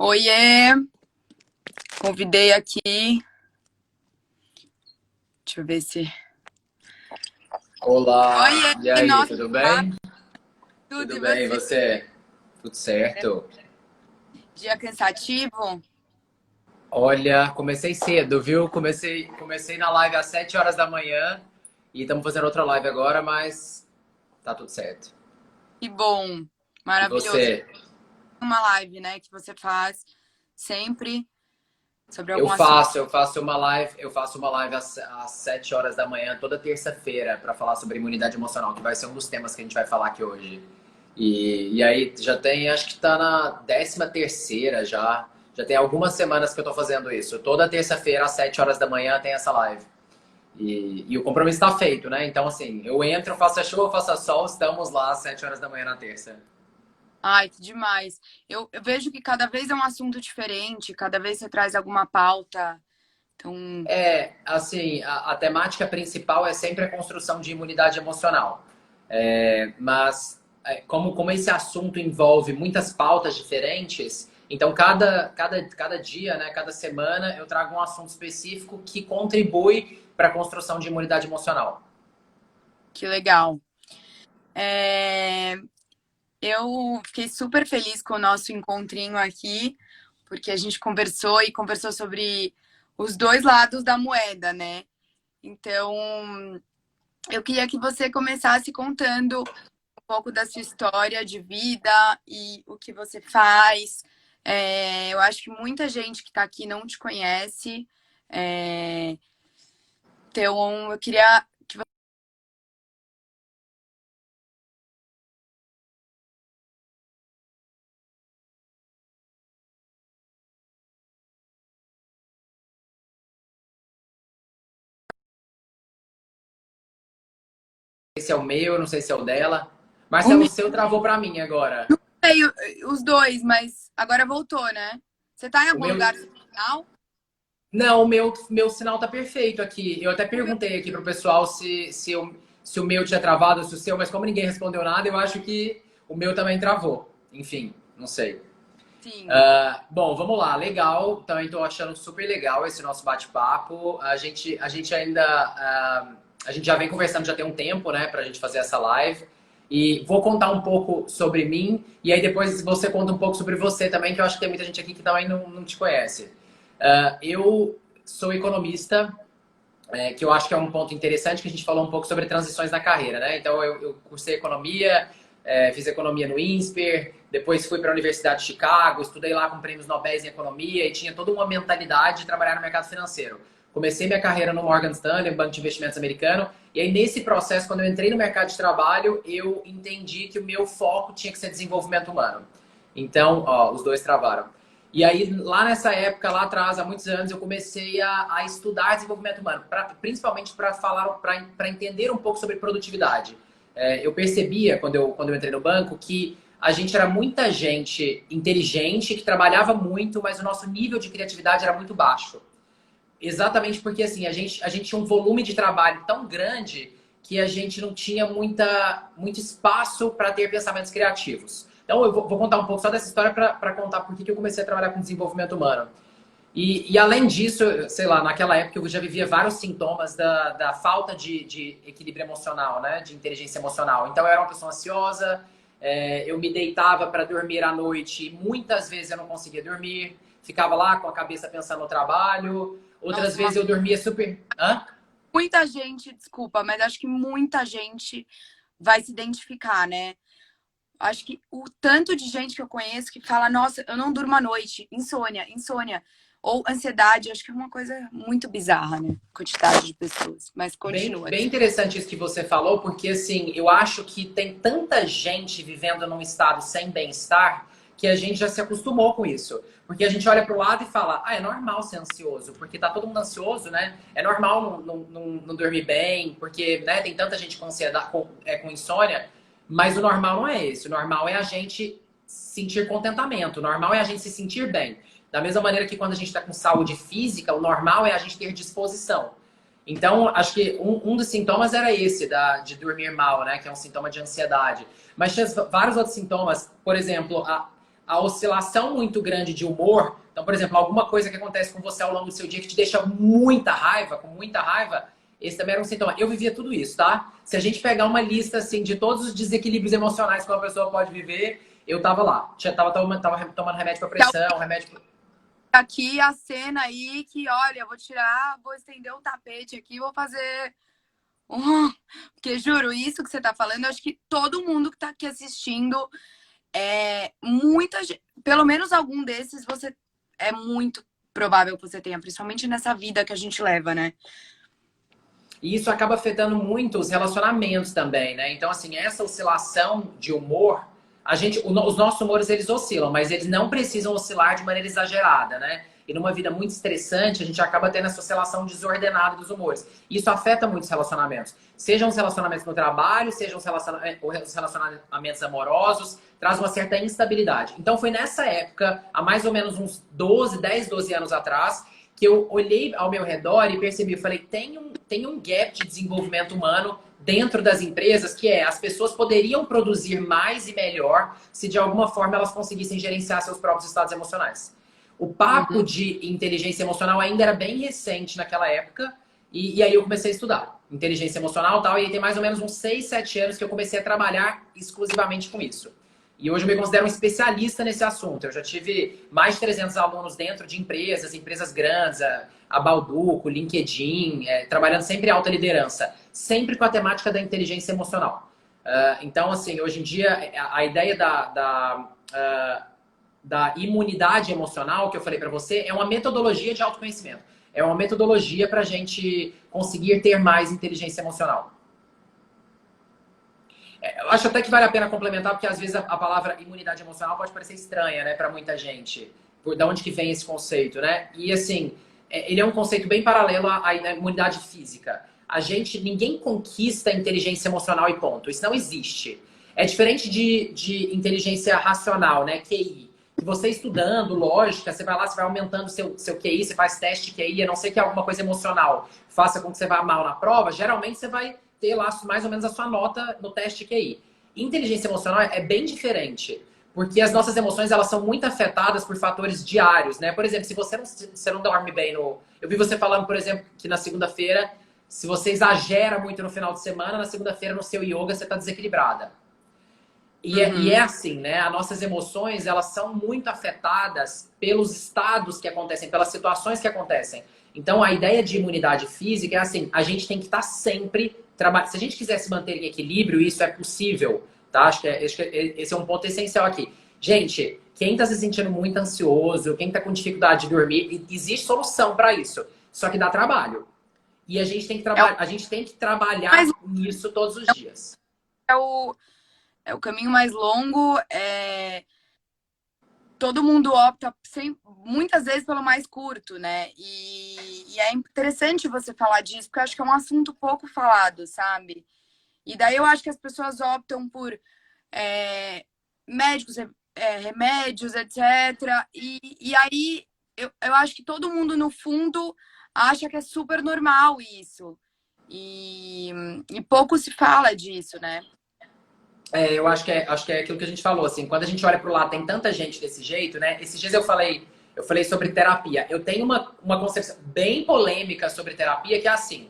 Oiê, convidei aqui. Deixa eu ver se. Olá, e Oiê, aí, nossa, tudo tá bem? tudo Tudo e bem, e você? você? Tudo certo? Dia cansativo? Olha, comecei cedo, viu? Comecei na live às 7 horas da manhã e estamos fazendo outra live agora, mas tá tudo certo. Que bom, E maravilhoso. você? Uma live, né, que você faz sempre sobre Eu algum assunto. faço, eu faço uma live às 7 horas da manhã toda terça-feira para falar sobre imunidade emocional, que vai ser um dos temas que a gente vai falar aqui hoje. E aí já tem, acho que tá na 13ª já. Já tem algumas semanas que eu tô fazendo isso. Toda terça-feira, às 7 horas da manhã, tem essa live. E o compromisso tá feito, né? Então, assim, eu entro, faça chuva, faça sol, estamos lá às 7 horas da manhã na terça. Ai, que demais. Eu vejo que cada vez é um assunto diferente, cada vez você traz alguma pauta. Então, É, assim, a temática principal é sempre a construção de imunidade emocional. Mas como esse assunto envolve muitas pautas diferentes, então cada dia, né, cada semana, eu trago um assunto específico que contribui para a construção de imunidade emocional. que legal. É, eu fiquei super feliz com o nosso encontrinho aqui, porque a gente conversou e conversou sobre os dois lados da moeda, né? Então, eu queria que você começasse contando um pouco da sua história de vida e o que você faz. Eu acho que muita gente que está aqui não te conhece. É, então, eu queria que Esse é o meu, não sei se é o dela. Marcelo, o você. seu travou para mim agora. Sei os dois, mas agora voltou, né? Você tá em O algum meu, lugar sinal? não, o meu sinal tá perfeito aqui. Eu até O meu, perguntei aqui pro pessoal se o meu tinha travado ou se o seu, mas como ninguém respondeu nada, eu acho que o meu também travou. Enfim, não sei. sim. Bom, vamos lá, legal. Também tô achando super legal esse nosso bate-papo. A gente ainda. A gente já vem conversando já tem um tempo, né, pra gente fazer essa live. E vou contar um pouco sobre mim, e aí depois você conta um pouco sobre você também, que eu acho que tem muita gente aqui que também não te conhece. Eu sou economista, que eu acho que é um ponto interessante, que a gente falou um pouco sobre transições na carreira, né? Então, eu cursei economia, fiz economia no INSPER, depois fui para a Universidade de Chicago, estudei lá com prêmios Nobel em economia e tinha toda uma mentalidade de trabalhar no mercado financeiro. Comecei minha carreira no Morgan Stanley, um banco de investimentos americano, e aí nesse processo, quando eu entrei no mercado de trabalho, eu entendi que o meu foco tinha que ser desenvolvimento humano. Então, ó, os dois travaram. E aí, lá nessa época, lá atrás, há muitos anos, eu comecei a estudar desenvolvimento humano, principalmente para falar, para entender um pouco sobre produtividade. Eu percebia, quando eu entrei no banco, que a gente era muita gente inteligente, que trabalhava muito, mas o nosso nível de criatividade era muito baixo. Exatamente porque, assim, a gente tinha um volume de trabalho tão grande que a gente não tinha muito espaço para ter pensamentos criativos. Então, eu vou contar um pouco só dessa história para contar por que eu comecei a trabalhar com desenvolvimento humano. E além disso, sei lá, naquela época eu já vivia vários sintomas da falta de equilíbrio emocional, né? De inteligência emocional. Então, eu era uma pessoa ansiosa, eu me deitava para dormir à noite, e muitas vezes eu não conseguia dormir, ficava lá com a cabeça pensando no trabalho, outras Nossa, vezes eu dormia super. Hã? muita gente, desculpa, mas acho que muita gente vai se identificar, né? Acho que o tanto de gente que eu conheço que fala, nossa, eu não durmo à noite, insônia, insônia. Ou ansiedade, acho que é uma coisa muito bizarra, né? Quantidade de pessoas. Mas Bem, continua. bem interessante isso que você falou, porque assim, eu acho que tem tanta gente vivendo num estado sem bem-estar que a gente já se acostumou com isso. Porque a gente olha para o lado e fala, é normal ser ansioso, porque tá todo mundo ansioso, né? É normal não dormir bem, porque né, tem tanta gente com ansiedade, com insônia, mas o normal não é esse. O normal é a gente sentir contentamento, o normal é a gente se sentir bem. Da mesma maneira que quando a gente está com saúde física, o normal é a gente ter disposição. Então, acho que um dos sintomas era esse, de dormir mal, né? Que é um sintoma de ansiedade. Mas tinha vários outros sintomas. Por exemplo, a oscilação muito grande de humor, então, por exemplo, alguma coisa que acontece com você ao longo do seu dia que te deixa muita raiva, com muita raiva, esse também era um sintoma. Eu vivia tudo isso, tá? Se a gente pegar uma lista, assim, de todos os desequilíbrios emocionais que uma pessoa pode viver, eu tava lá. Tava tomando remédio pra Então, pressão, remédio pra... aqui a cena aí que, olha, eu vou tirar, vou estender o tapete aqui, vou fazer porque juro, isso que você tá falando, eu acho que todo mundo que tá aqui assistindo, pelo menos algum desses, você é muito provável que você tenha, principalmente nessa vida que a gente leva, né? E isso acaba afetando muito os relacionamentos também, né? Então, assim, essa oscilação de humor, os nossos humores, eles oscilam, mas eles não precisam oscilar de maneira exagerada, né? E numa vida muito estressante, a gente acaba tendo essa oscilação desordenada dos humores. Isso afeta muitos relacionamentos. Sejam os relacionamentos no trabalho, sejam os relacionamentos amorosos, traz uma certa instabilidade. Então, foi nessa época, há mais ou menos uns 12 anos atrás, que eu olhei ao meu redor e percebi, eu falei, tem um gap de desenvolvimento humano dentro das empresas que as pessoas poderiam produzir mais e melhor se de alguma forma elas conseguissem gerenciar seus próprios estados emocionais. O papo Uhum. de inteligência emocional ainda era bem recente naquela época e aí eu comecei a estudar inteligência emocional e tal, e aí tem mais ou menos uns 6, 7 anos que eu comecei a trabalhar exclusivamente com isso. E hoje eu me considero um especialista nesse assunto. Eu já tive mais de 300 alunos dentro de empresas grandes, a Balduco, LinkedIn, trabalhando sempre em alta liderança, sempre com a temática da inteligência emocional. Então, assim, hoje em dia, a ideia da imunidade emocional que eu falei para você é uma metodologia de autoconhecimento. É uma metodologia para a gente conseguir ter mais inteligência emocional. Eu acho até que vale a pena complementar, porque às vezes a palavra imunidade emocional pode parecer estranha, né, para muita gente. Da onde que vem esse conceito, né? E assim, ele é um conceito bem paralelo à imunidade física. Ninguém conquista a inteligência emocional e ponto. Isso não existe. É diferente de inteligência racional, né? QI. Que você estudando lógica, você vai lá, você vai aumentando seu QI, você faz teste de QI, a não ser que alguma coisa emocional faça com que você vá mal na prova, geralmente você vai ter lá mais ou menos a sua nota no teste QI. Inteligência emocional é bem diferente, porque as nossas emoções elas são muito afetadas por fatores diários, né? Por exemplo, se você não dorme bem no... Eu vi você falando, por exemplo, que na segunda-feira, se você exagera muito no final de semana, na segunda-feira no seu yoga você está desequilibrada. E é Uhum. assim, né? As nossas emoções, elas são muito afetadas pelos estados que acontecem, pelas situações que acontecem. Então, a ideia de imunidade física é assim, a gente tem que estar sempre trabalhando. Se a gente quiser se manter em equilíbrio, isso é possível, tá? Acho que esse é um ponto essencial aqui. Gente, quem está se sentindo muito ansioso, quem está com dificuldade de dormir, existe solução para isso. Só que dá trabalho. E a gente tem que, É o a gente tem que mais trabalhar nisso todos os dias. é o, é o caminho mais longo. Todo mundo opta muitas vezes pelo mais curto, né? E é interessante você falar disso, porque eu acho que é um assunto pouco falado, sabe? E daí eu acho que as pessoas optam por é, médicos, remédios, etc. E aí eu acho que todo mundo, no fundo, acha que é super normal isso. E, e pouco se fala disso, né? Eu acho que é aquilo que a gente falou, assim, quando a gente olha para o lado, tem tanta gente desse jeito, né? Esses dias eu falei sobre terapia. Eu tenho uma concepção bem polêmica sobre terapia, que é assim,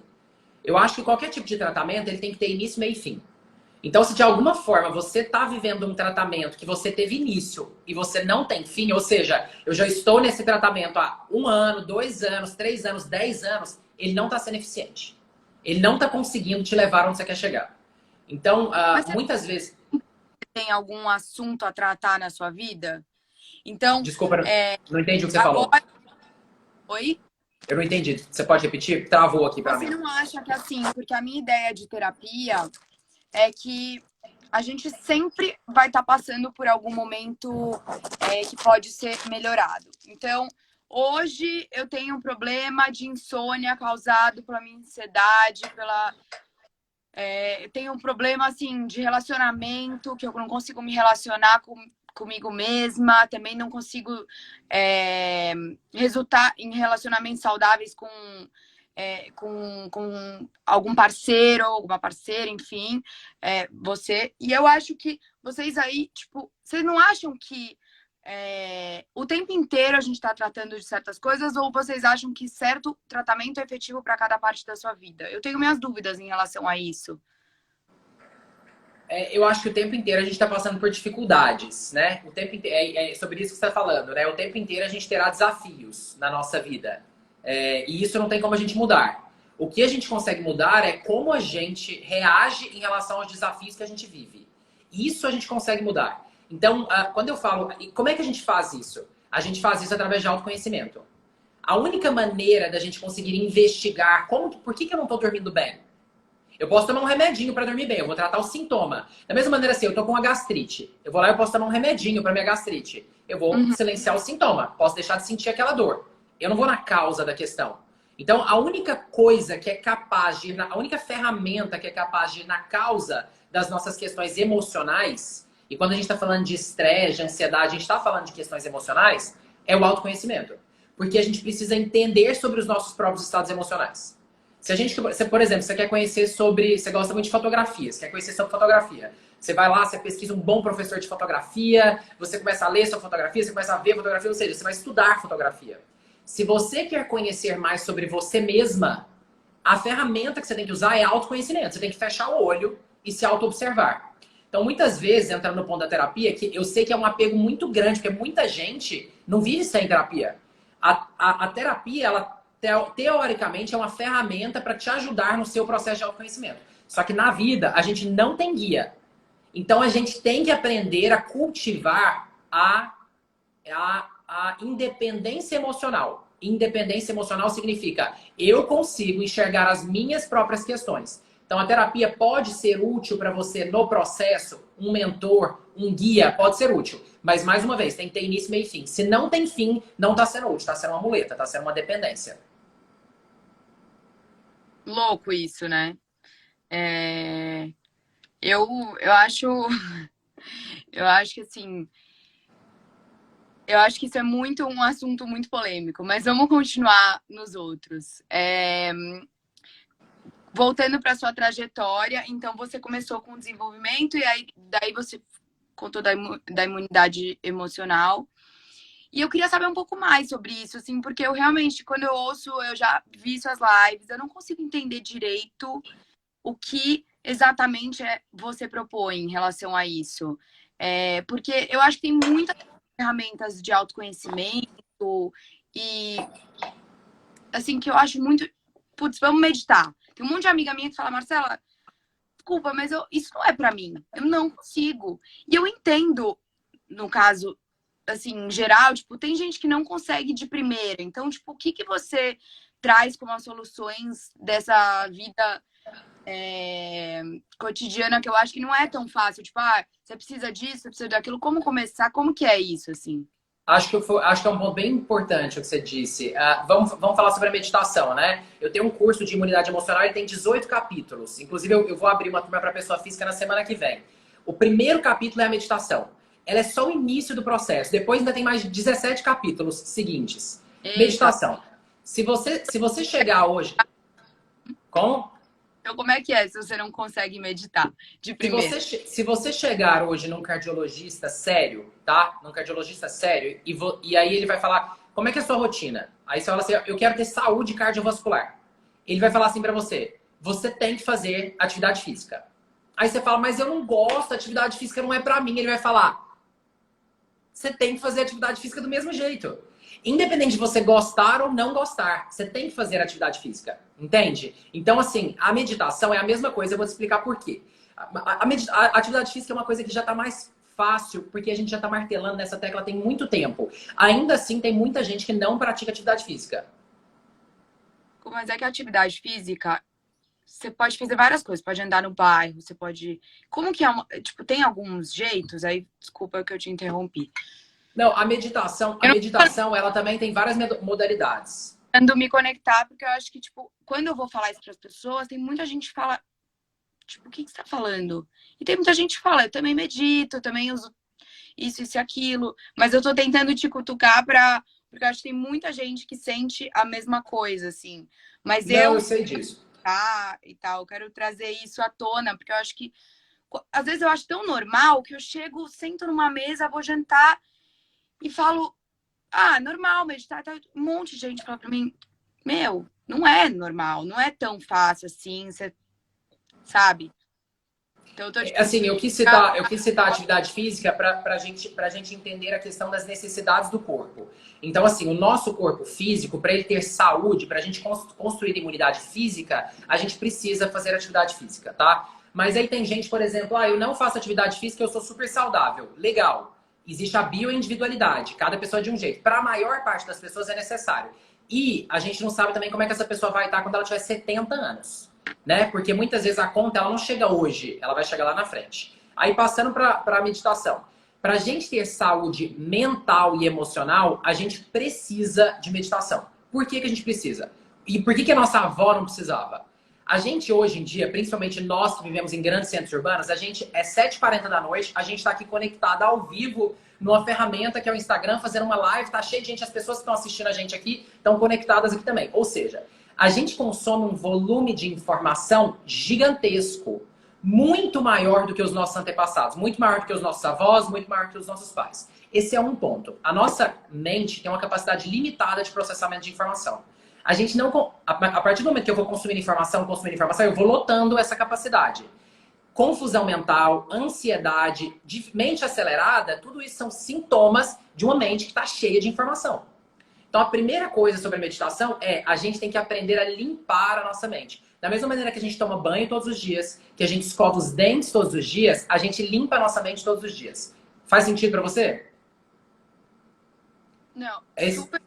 eu acho que qualquer tipo de tratamento, ele tem que ter início, meio e fim. Então, se de alguma forma você está vivendo um tratamento que você teve início e você não tem fim, ou seja, eu já estou nesse tratamento há 1 ano, 2 anos, 3 anos, 10 anos, ele não está sendo eficiente. Ele não está conseguindo te levar onde você quer chegar. Então, Mas você muitas vezes... tem algum assunto a tratar na sua vida? Então, Desculpa, não entendi o que você falou. agora. Oi? Eu não entendi. Você pode repetir? Travou aqui pra Você mim. não acha que assim, porque a minha ideia de terapia é que a gente sempre vai estar passando por algum momento que pode ser melhorado. Então, hoje eu tenho um problema de insônia causado pela minha ansiedade, eu tenho um problema assim de relacionamento, que eu não consigo me relacionar comigo mesma, também não consigo resultar em relacionamentos saudáveis com algum parceiro, alguma parceira, enfim, você. E eu acho que vocês aí, tipo, vocês não acham que o tempo inteiro a gente está tratando de certas coisas ou vocês acham que certo tratamento é efetivo para cada parte da sua vida? Eu tenho minhas dúvidas em relação a isso. Eu acho que o tempo inteiro a gente está passando por dificuldades, né? O tempo inteiro, é sobre isso que você está falando, né? O tempo inteiro a gente terá desafios na nossa vida. E isso não tem como a gente mudar. O que a gente consegue mudar é como a gente reage em relação aos desafios que a gente vive. Isso a gente consegue mudar. Então, quando eu falo... Como é que a gente faz isso? A gente faz isso através de autoconhecimento. A única maneira da gente conseguir investigar por que eu não estou dormindo bem? Eu posso tomar um remedinho para dormir bem, eu vou tratar o sintoma. Da mesma maneira, assim, eu tô com uma gastrite. Eu vou lá e posso tomar um remedinho para minha gastrite. Eu vou Uhum. silenciar o sintoma. Posso deixar de sentir aquela dor. Eu não vou na causa da questão. Então, a única coisa que é capaz de ir a única ferramenta que é capaz de ir na causa das nossas questões emocionais, e quando a gente está falando de estresse, de ansiedade, a gente está falando de questões emocionais, é o autoconhecimento. Porque a gente precisa entender sobre os nossos próprios estados emocionais. Se a gente, por exemplo, você quer conhecer sobre. Você gosta muito de fotografia, você quer conhecer sobre fotografia. Você vai lá, você pesquisa um bom professor de fotografia, você começa a ler sobre fotografia, você começa a ver fotografia, ou seja, você vai estudar fotografia. Se você quer conhecer mais sobre você mesma, a ferramenta que você tem que usar é autoconhecimento. Você tem que fechar o olho e se auto-observar. Então, muitas vezes, entrando no ponto da terapia, que eu sei que é um apego muito grande, porque muita gente não vive sem terapia. A terapia, ela teoricamente é uma ferramenta para te ajudar no seu processo de autoconhecimento. Só que na vida, a gente não tem guia. Então, a gente tem que aprender a cultivar a independência emocional. Independência emocional significa eu consigo enxergar as minhas próprias questões. Então, a terapia pode ser útil para você no processo, um mentor, um guia, pode ser útil. Mas, mais uma vez, tem que ter início, meio e fim. Se não tem fim, não está sendo útil, está sendo uma muleta, está sendo uma dependência. Louco isso, né? É, eu, eu acho, eu acho que assim, eu acho que isso é muito um assunto muito polêmico, mas vamos continuar nos outros. Voltando para sua trajetória, então você começou com o desenvolvimento e aí daí você contou da imunidade emocional. E eu queria saber um pouco mais sobre isso, assim, porque eu realmente, quando eu ouço, eu já vi suas lives, eu não consigo entender direito o que exatamente você propõe em relação a isso. Porque eu acho que tem muitas ferramentas de autoconhecimento e, assim, que eu acho muito... Putz, vamos meditar. Tem um monte de amiga minha que fala, Marcela, desculpa, mas isso não é pra mim. Eu não consigo. E eu entendo, no caso, assim, em geral, tipo, tem gente que não consegue de primeira. Então, tipo, o que que você traz como as soluções dessa vida cotidiana que eu acho que não é tão fácil? Tipo, você precisa disso, você precisa daquilo. Como começar? Como que é isso, assim? Acho que é um ponto bem importante o que você disse. Vamos falar sobre a meditação, né? Eu tenho um curso de imunidade emocional, ele tem 18 capítulos. Inclusive, eu vou abrir uma turma para pessoa física na semana que vem. O primeiro capítulo é a meditação. Ela é só o início do processo. Depois ainda tem mais 17 capítulos seguintes. Eita. Meditação. Se você chegar hoje... Como? Então, como é que é se você não consegue meditar de primeira? Se você chegar hoje num cardiologista sério, tá? Num cardiologista sério, e aí ele vai falar, como é que é a sua rotina? Aí você fala assim, eu quero ter saúde cardiovascular. Ele vai falar assim pra você, você tem que fazer atividade física. Aí você fala, mas eu não gosto, atividade física não é pra mim. Ele vai falar, você tem que fazer atividade física do mesmo jeito. Independente de você gostar ou não gostar, você tem que fazer atividade física. Entende? Então, assim, a meditação é a mesma coisa, eu vou te explicar por quê. A atividade física é uma coisa que já está mais fácil, porque a gente já está martelando nessa tecla tem muito tempo. Ainda assim, tem muita gente que não pratica atividade física. Mas é que a atividade física, você pode fazer várias coisas. Pode andar no bairro, você pode... Como que é? Tipo, tem alguns jeitos? Aí, desculpa que eu te interrompi. Não, a Eu não meditação, ela também tem várias modalidades. tentando me conectar, porque eu acho que, tipo, quando eu vou falar isso para as pessoas, tem muita gente que fala, tipo, o que você tá falando? E tem muita gente que fala, eu também medito, eu também uso isso e aquilo, mas eu tô tentando te cutucar porque eu acho que tem muita gente que sente a mesma coisa, assim. Mas Não, eu eu, sei disso. e tal, eu quero trazer isso à tona, porque eu acho que, às vezes eu acho tão normal que eu chego, sento numa mesa, vou jantar e falo, ah, normal meditar. Tá, um monte de gente fala pra mim, meu, não é normal, não é tão fácil assim, você sabe? Então eu tô tipo, Assim, eu quis citar a atividade física para gente entender a questão das necessidades do corpo. Então, assim, o nosso corpo físico, para ele ter saúde, para a gente construir imunidade física, a gente precisa fazer atividade física, tá? Mas aí tem gente, por exemplo, eu não faço atividade física, eu sou super saudável. Legal. Existe a bioindividualidade, cada pessoa é de um jeito. Para a maior parte das pessoas é necessário. E a gente não sabe também como é que essa pessoa vai estar quando ela tiver 70 anos, né? Porque muitas vezes a conta ela não chega hoje, ela vai chegar lá na frente. Aí passando para a meditação. Para a gente ter saúde mental e emocional, a gente precisa de meditação. Por que a gente precisa? E por que a nossa avó não precisava? A gente hoje em dia, principalmente nós que vivemos em grandes centros urbanos, a gente é 7h40 da noite, a gente está aqui conectado ao vivo numa ferramenta que é o Instagram, fazendo uma live, tá cheio de gente, as pessoas que estão assistindo a gente aqui estão conectadas aqui também. Ou seja, a gente consome um volume de informação gigantesco, muito maior do que os nossos antepassados, muito maior do que os nossos avós, muito maior do que os nossos pais. Esse é um ponto. A nossa mente tem uma capacidade limitada de processamento de informação. A gente não. A partir do momento que eu vou consumindo informação, eu vou lotando essa capacidade. Confusão mental, ansiedade, mente acelerada, tudo isso são sintomas de uma mente que está cheia de informação. Então, a primeira coisa sobre a meditação é a gente tem que aprender a limpar a nossa mente. Da mesma maneira que a gente toma banho todos os dias, que a gente escova os dentes todos os dias, a gente limpa a nossa mente todos os dias. Faz sentido para você? não, Esse, super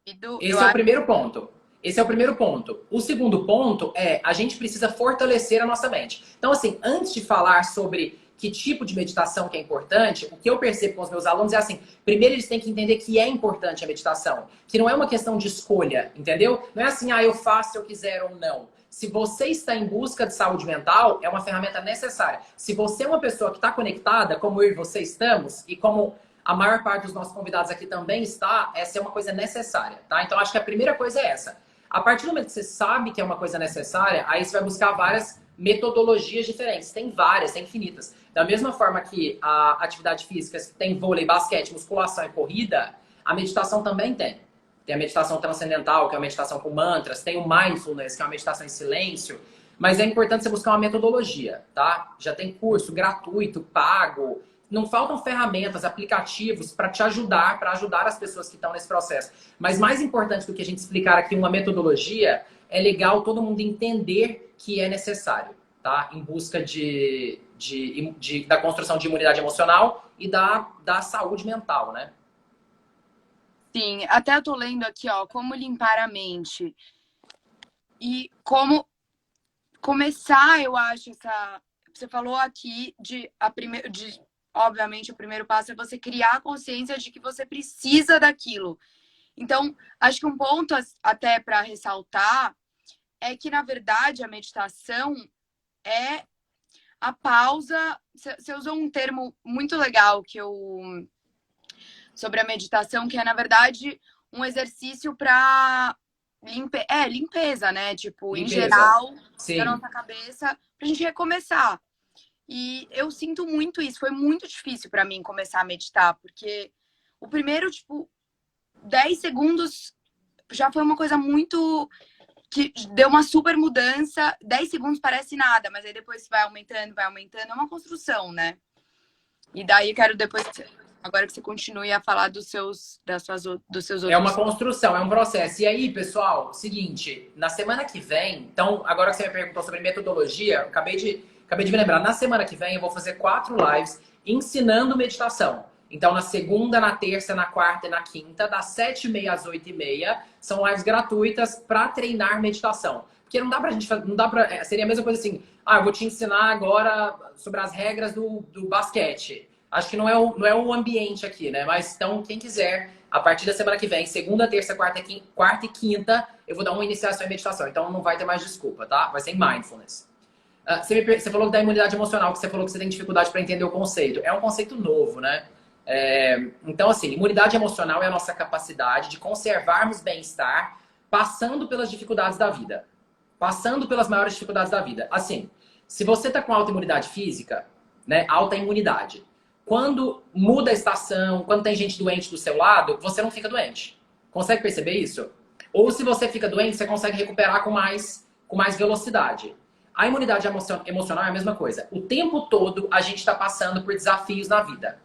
rápido, eu esse é o acho. primeiro ponto. Esse é o primeiro ponto. O segundo ponto é a gente precisa fortalecer a nossa mente. Então, assim, antes de falar sobre que tipo de meditação que é importante, o que eu percebo com os meus alunos é assim, primeiro eles têm que entender que é importante a meditação, que não é uma questão de escolha, entendeu? Não é assim, eu faço se eu quiser ou não. Se você está em busca de saúde mental, é uma ferramenta necessária. Se você é uma pessoa que está conectada, como eu e você estamos, e como a maior parte dos nossos convidados aqui também está, essa é uma coisa necessária, tá? Então, acho que a primeira coisa é essa. A partir do momento que você sabe que é uma coisa necessária, aí você vai buscar várias metodologias diferentes. Tem várias, tem infinitas. Da mesma forma que a atividade física tem vôlei, basquete, musculação e corrida, a meditação também tem. Tem a meditação transcendental, que é a meditação com mantras, tem o mindfulness, que é uma meditação em silêncio. Mas é importante você buscar uma metodologia, tá? Já tem curso gratuito, pago. Não faltam ferramentas, aplicativos para te ajudar, para ajudar as pessoas que estão nesse processo. Mas mais importante do que a gente explicar aqui uma metodologia, é legal todo mundo entender que é necessário, tá? Em busca da construção de imunidade emocional e da saúde mental, né? Sim, até eu tô lendo aqui, ó, como limpar a mente. E como começar, eu acho, essa. Você falou aqui de obviamente, o primeiro passo é você criar a consciência de que você precisa daquilo. Então, acho que um ponto até para ressaltar é que, na verdade, a meditação é a pausa. Você usou um termo muito legal que eu sobre a meditação, que é, na verdade, um exercício para limpeza, né? Tipo, em Limpeza. geral, da Sim. nossa cabeça, pra gente recomeçar. E eu sinto muito isso. Foi muito difícil para mim começar a meditar, porque o primeiro, tipo, 10 segundos já foi uma coisa muito que deu uma super mudança. 10 segundos parece nada, mas aí depois vai aumentando, vai aumentando. É uma construção, né? E daí eu quero depois, agora que você continue a falar dos seus É uma outros. construção, é um processo. E aí, pessoal, seguinte, na semana que vem, então, agora que você me perguntou sobre metodologia, eu acabei de me lembrar, na semana que vem eu vou fazer 4 lives ensinando meditação. Então, na segunda, na terça, na quarta e na quinta, das 7h30 às 8h30, são lives gratuitas para treinar meditação. Porque não dá pra gente fazer, não dá pra, seria a mesma coisa assim, eu vou te ensinar agora sobre as regras do basquete. Acho que não é o ambiente aqui, né? Mas então, quem quiser, a partir da semana que vem, segunda, terça, quarta e quinta, eu vou dar uma iniciação em meditação. Então não vai ter mais desculpa, tá? Vai ser em mindfulness. Você falou da imunidade emocional, que você falou que você tem dificuldade para entender o conceito. É um conceito novo, né? Então, assim, imunidade emocional é a nossa capacidade de conservarmos bem-estar passando pelas dificuldades da vida. Passando pelas maiores dificuldades da vida. Assim, se você tá com alta imunidade física, né? Alta imunidade. quando muda a estação, quando tem gente doente do seu lado, você não fica doente. Consegue perceber isso? Ou se você fica doente, você consegue recuperar com mais velocidade. A imunidade emocional é a mesma coisa. O tempo todo a gente está passando por desafios na vida.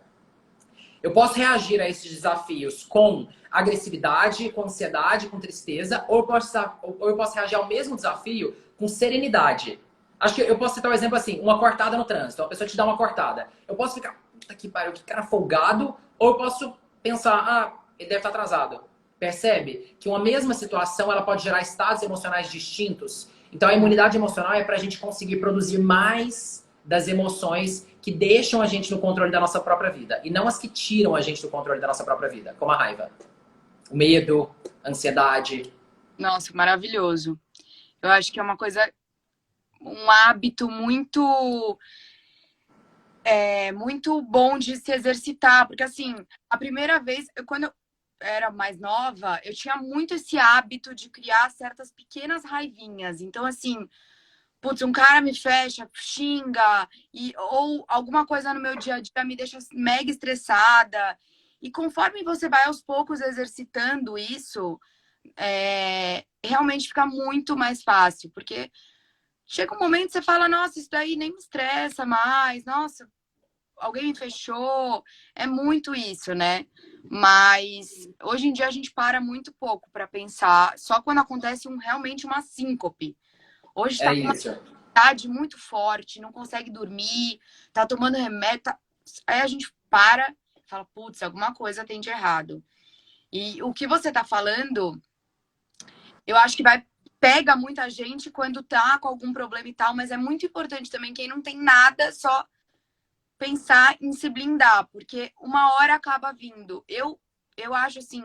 Eu posso reagir a esses desafios com agressividade, com ansiedade, com tristeza, ou eu posso reagir ao mesmo desafio com serenidade. Acho que eu posso citar um exemplo assim, uma cortada no trânsito. A pessoa te dá uma cortada. Eu posso ficar, puta que pariu, que cara folgado, ou eu posso pensar, ah, ele deve estar atrasado. Percebe? Que uma mesma situação ela pode gerar estados emocionais distintos. Então a imunidade emocional é para a gente conseguir produzir mais das emoções que deixam a gente no controle da nossa própria vida. E não as que tiram a gente do controle da nossa própria vida. Como a raiva, o medo, a ansiedade. Nossa, maravilhoso. Eu acho que é uma coisa, um hábito muito bom de se exercitar, porque assim, a primeira vez, quando eu era mais nova, eu tinha muito esse hábito de criar certas pequenas raivinhas. Então, assim, putz, um cara me fecha, xinga, ou alguma coisa no meu dia a dia me deixa mega estressada. E conforme você vai aos poucos exercitando isso, realmente fica muito mais fácil, porque chega um momento que você fala, nossa, isso daí nem me estressa mais, nossa, alguém me fechou, é muito isso, né? Mas hoje em dia a gente para muito pouco para pensar, só quando acontece realmente uma síncope. Hoje É está com uma isso. ansiedade muito forte, não consegue dormir, tá tomando remédio, aí a gente para e fala, putz, alguma coisa tem de errado. E o que você tá falando, eu acho que pega muita gente quando tá com algum problema e tal, mas é muito importante também quem não tem nada, só pensar em se blindar, porque uma hora acaba vindo. Eu acho assim,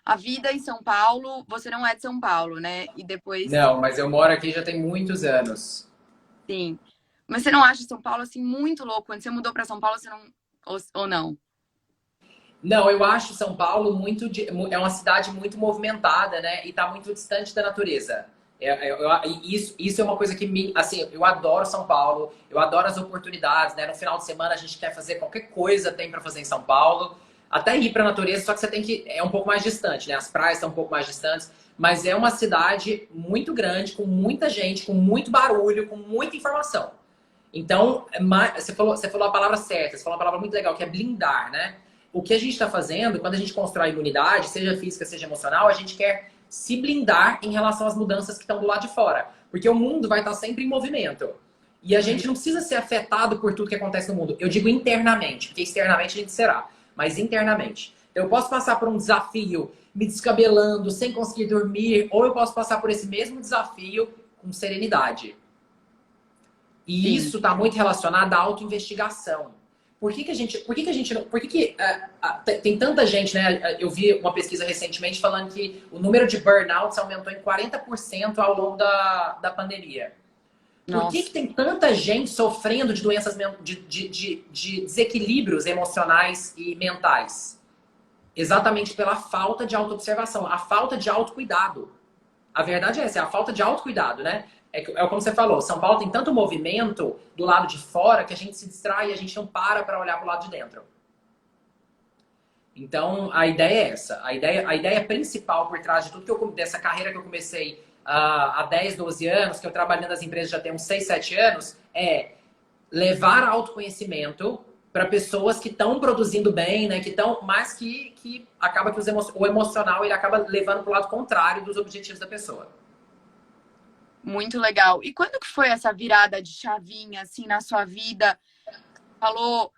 a vida em São Paulo, você não é de São Paulo, né? E depois, Não, mas eu moro aqui já tem muitos anos. sim. Mas você não acha São Paulo assim muito louco? Quando você mudou para São Paulo, você não ou não? Não, eu acho São Paulo é uma cidade muito movimentada, né? E está muito distante da natureza. Isso é uma coisa que me, assim, eu adoro São Paulo, eu adoro as oportunidades, né? No final de semana a gente quer fazer qualquer coisa tem para fazer em São Paulo, até ir para a natureza, só que você tem que é um pouco mais distante, né? As praias estão um pouco mais distantes, mas é uma cidade muito grande, com muita gente, com muito barulho, com muita informação. Então, você falou a palavra certa, você falou uma palavra muito legal, que é blindar, né? O que a gente está fazendo, quando a gente constrói imunidade, seja física, seja emocional, a gente quer se blindar em relação às mudanças que estão do lado de fora. Porque o mundo vai estar sempre em movimento. E a Uhum. gente não precisa ser afetado por tudo que acontece no mundo. Eu digo internamente, porque externamente a gente será, mas internamente. Então, eu posso passar por um desafio me descabelando, sem conseguir dormir, ou eu posso passar por esse mesmo desafio com serenidade. E Sim. isso está muito relacionado à autoinvestigação. Por que que tem tanta gente, né? Eu vi uma pesquisa recentemente falando que o número de burnouts aumentou em 40% ao longo da pandemia. Por que Nossa, tem tanta gente sofrendo de doenças, de desequilíbrios emocionais e mentais? Exatamente pela falta de autoobservação, a falta de autocuidado. A verdade é essa, é a falta de autocuidado, né? É como você falou, São Paulo tem tanto movimento do lado de fora que a gente se distrai e a gente não para olhar para o lado de dentro. Então, a ideia é essa. A ideia principal por trás de tudo dessa carreira que eu comecei há 10, 12 anos, que eu trabalho dentro das empresas já tem uns 6, 7 anos, é levar autoconhecimento para pessoas que estão produzindo bem, né? Que estão, mas que acaba que o emocional ele acaba levando para o lado contrário dos objetivos da pessoa. muito legal. E quando que foi essa virada de chavinha assim na sua vida? Falou,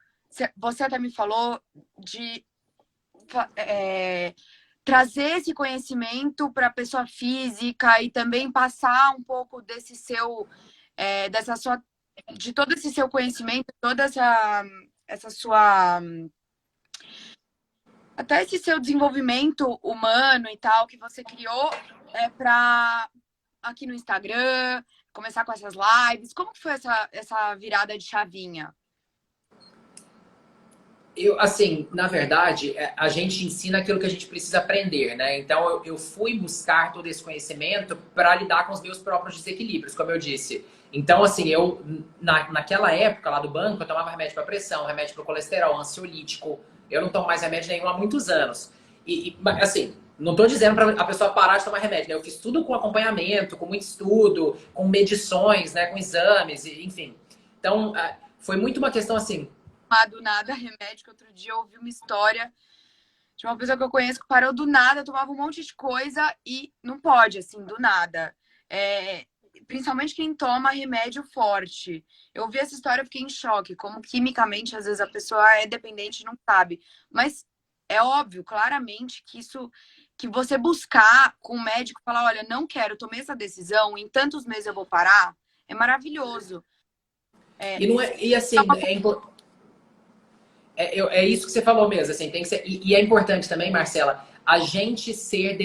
você até me falou de é, trazer esse conhecimento para a pessoa física e também passar um pouco desse seu, dessa sua, de todo esse seu conhecimento, toda essa sua, até esse seu desenvolvimento humano e tal que você criou para aqui no Instagram, começar com essas lives. Como que foi essa virada de chavinha? Assim, na verdade, a gente ensina aquilo que a gente precisa aprender, né? Então, eu fui buscar todo esse conhecimento para lidar com os meus próprios desequilíbrios, como eu disse. Então, assim, naquela época lá do banco, eu tomava remédio para pressão, remédio para colesterol, ansiolítico. Eu não tomo mais remédio nenhum há muitos anos. Assim, não estou dizendo para a pessoa parar de tomar remédio, né? Eu fiz tudo com acompanhamento, com muito estudo, com medições, né? Com exames, enfim. Então, foi muito uma questão assim. Do nada remédio, que outro dia eu ouvi uma história de uma pessoa que eu conheço que parou do nada, tomava um monte de coisa e não pode, assim, do nada. Principalmente quem toma remédio forte. Eu ouvi essa história e fiquei em choque, como quimicamente, às vezes, a pessoa é dependente e não sabe. Mas é óbvio, claramente, que isso, que você buscar com o médico, falar, olha, não quero, tomei essa decisão, em tantos meses eu vou parar, é maravilhoso. E não é, e assim, é isso que você falou mesmo, assim, tem que ser, e é importante também, Marcela, a gente ser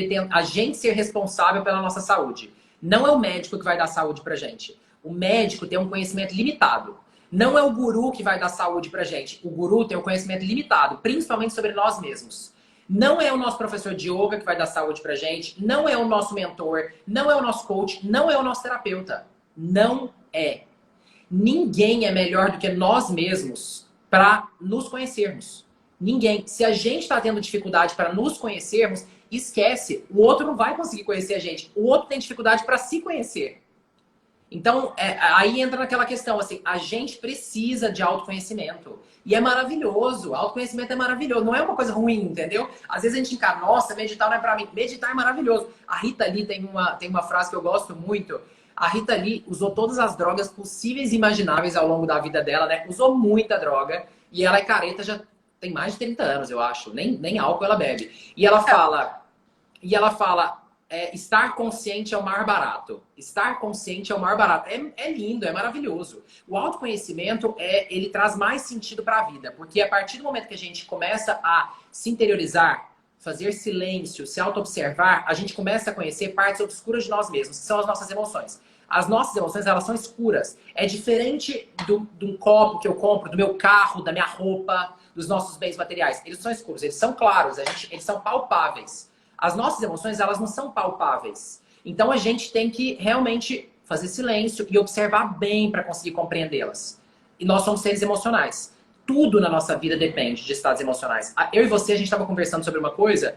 responsável pela nossa saúde. Não é o médico que vai dar saúde pra gente. O médico tem um conhecimento limitado. Não é o guru que vai dar saúde pra gente. O guru tem um conhecimento limitado, principalmente sobre nós mesmos. Não é o nosso professor de yoga que vai dar saúde pra gente, não é o nosso mentor, não é o nosso coach, não é o nosso terapeuta. Não é. Ninguém é melhor do que nós mesmos para nos conhecermos. Ninguém. Se a gente está tendo dificuldade para nos conhecermos, esquece. O outro não vai conseguir conhecer a gente. O outro tem dificuldade para se conhecer. Então, aí entra naquela questão, assim, a gente precisa de autoconhecimento. E é maravilhoso. Autoconhecimento é maravilhoso. Não é uma coisa ruim, entendeu? Às vezes a gente encara, nossa, meditar não é pra mim. Meditar é maravilhoso. A Rita Lee tem uma frase que eu gosto muito. A Rita Lee usou todas as drogas possíveis e imagináveis ao longo da vida dela, né? Usou muita droga. E ela é careta já tem mais de 30 anos, eu acho. Nem álcool ela bebe. E ela fala, estar consciente é o mais barato. Estar consciente é o mais barato. É lindo, é maravilhoso. O autoconhecimento, ele traz mais sentido para a vida. Porque a partir do momento que a gente começa a se interiorizar, fazer silêncio, se auto-observar, a gente começa a conhecer partes obscuras de nós mesmos, que são as nossas emoções. As nossas emoções, elas são escuras. É diferente de um copo que eu compro, do meu carro, da minha roupa, dos nossos bens materiais. Eles são escuros, eles são claros, eles são palpáveis. As nossas emoções, elas não são palpáveis. Então a gente tem que realmente fazer silêncio e observar bem para conseguir compreendê-las. E nós somos seres emocionais. Tudo na nossa vida depende de estados emocionais. Eu e você, a gente estava conversando sobre uma coisa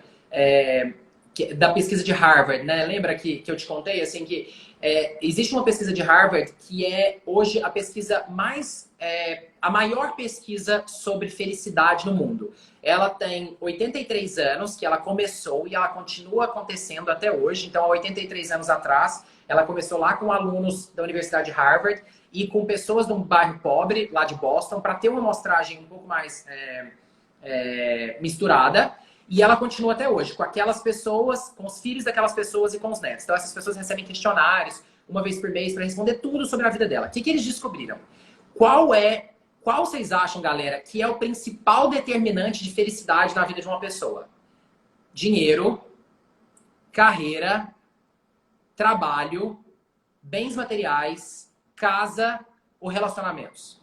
da pesquisa de Harvard, né? Lembra que eu te contei, assim, que existe uma pesquisa de Harvard que é hoje a pesquisa a maior pesquisa sobre felicidade no mundo. Ela tem 83 anos que ela começou e ela continua acontecendo até hoje. Então, há 83 anos atrás, ela começou lá com alunos da Universidade de Harvard e com pessoas de um bairro pobre, lá de Boston, para ter uma amostragem um pouco mais misturada. E ela continua até hoje, com aquelas pessoas, com os filhos daquelas pessoas e com os netos. Então, essas pessoas recebem questionários uma vez por mês para responder tudo sobre a vida dela. O que eles descobriram? Qual vocês acham, galera, que é o principal determinante de felicidade na vida de uma pessoa? Dinheiro, carreira, trabalho, bens materiais, casa ou relacionamentos?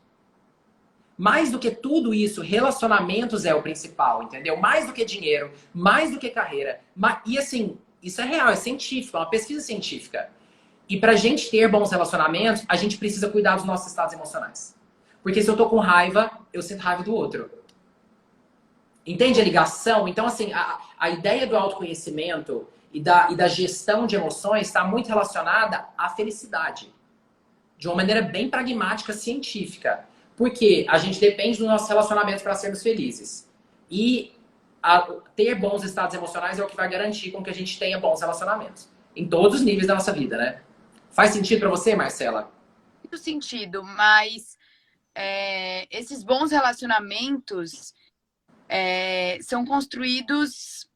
Mais do que tudo isso, relacionamentos é o principal, entendeu? Mais do que dinheiro, mais do que carreira. E assim, isso é real, é científico, é uma pesquisa científica. E pra gente ter bons relacionamentos, a gente precisa cuidar dos nossos estados emocionais. Porque se eu tô com raiva, eu sinto raiva do outro. Entende a ligação? Então, assim, a ideia do autoconhecimento e da gestão de emoções está muito relacionada à felicidade. De uma maneira bem pragmática, científica. Porque a gente depende dos nossos relacionamentos para sermos felizes. E ter bons estados emocionais é o que vai garantir com que a gente tenha bons relacionamentos. Em todos os níveis da nossa vida, né? Faz sentido para você, Marcela? Muito sentido, mas esses bons relacionamentos são construídos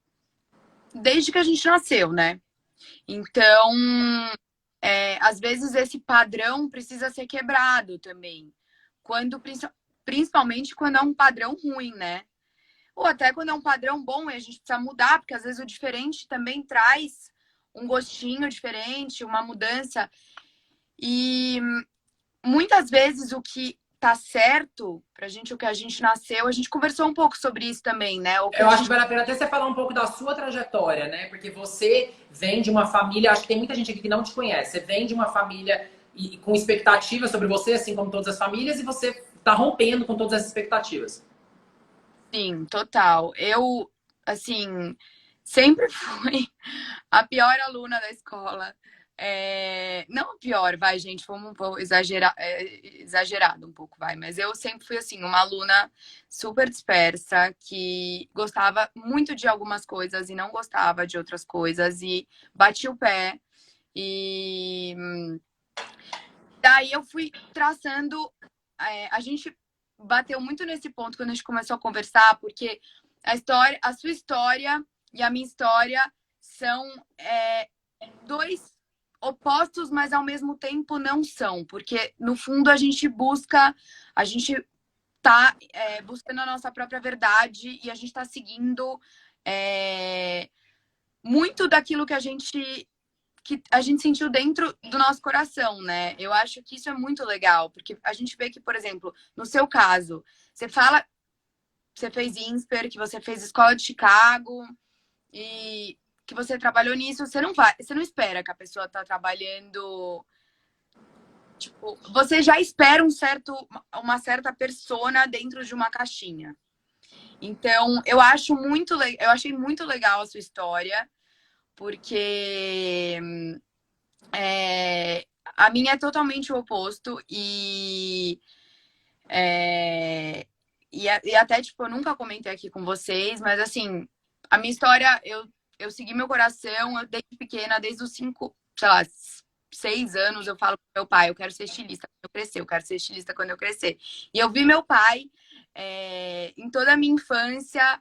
desde que a gente nasceu, né? Então, às vezes esse padrão precisa ser quebrado também. Principalmente quando é um padrão ruim, né? Ou até quando é um padrão bom e a gente precisa mudar, porque às vezes o diferente também traz um gostinho diferente, uma mudança. E muitas vezes o que tá certo pra gente o que a gente nasceu. A gente conversou um pouco sobre isso também, né? O que Eu a acho que gente vale a pena até você falar um pouco da sua trajetória, né? Porque você vem de uma família, acho que tem muita gente aqui que não te conhece. Você vem de uma família com expectativas sobre você, assim como todas as famílias, e você tá rompendo com todas as expectativas. sim, total. Eu assim, sempre fui a pior aluna da escola. Não a pior, vai, gente, vamos um pouco exagerar, exagerado um pouco, vai. Mas eu sempre fui, assim, uma aluna super dispersa, que gostava muito de algumas coisas e não gostava de outras coisas, e bati o pé. E daí eu fui traçando. A gente bateu muito nesse ponto quando a gente começou a conversar, porque a sua história e a minha história são dois opostos, mas ao mesmo tempo não são, porque no fundo a gente tá buscando a nossa própria verdade e a gente está seguindo é, muito daquilo que a gente sentiu dentro do nosso coração, né? Eu acho que isso é muito legal, porque a gente vê que, por exemplo, no seu caso, você fala que você fez INSPER, que você fez Escola de Chicago e que você trabalhou nisso, você não espera que a pessoa tá trabalhando, tipo, você já espera uma certa persona dentro de uma caixinha. Então, eu achei muito legal a sua história, porque a minha é totalmente o oposto é, e até, tipo, eu nunca comentei aqui com vocês, mas assim, a minha história, eu segui meu coração, eu desde pequena, desde os 5, sei lá, 6 anos, eu falo pro meu pai, eu quero ser estilista quando eu crescer, eu quero ser estilista quando eu crescer. E eu vi meu pai, em toda a minha infância,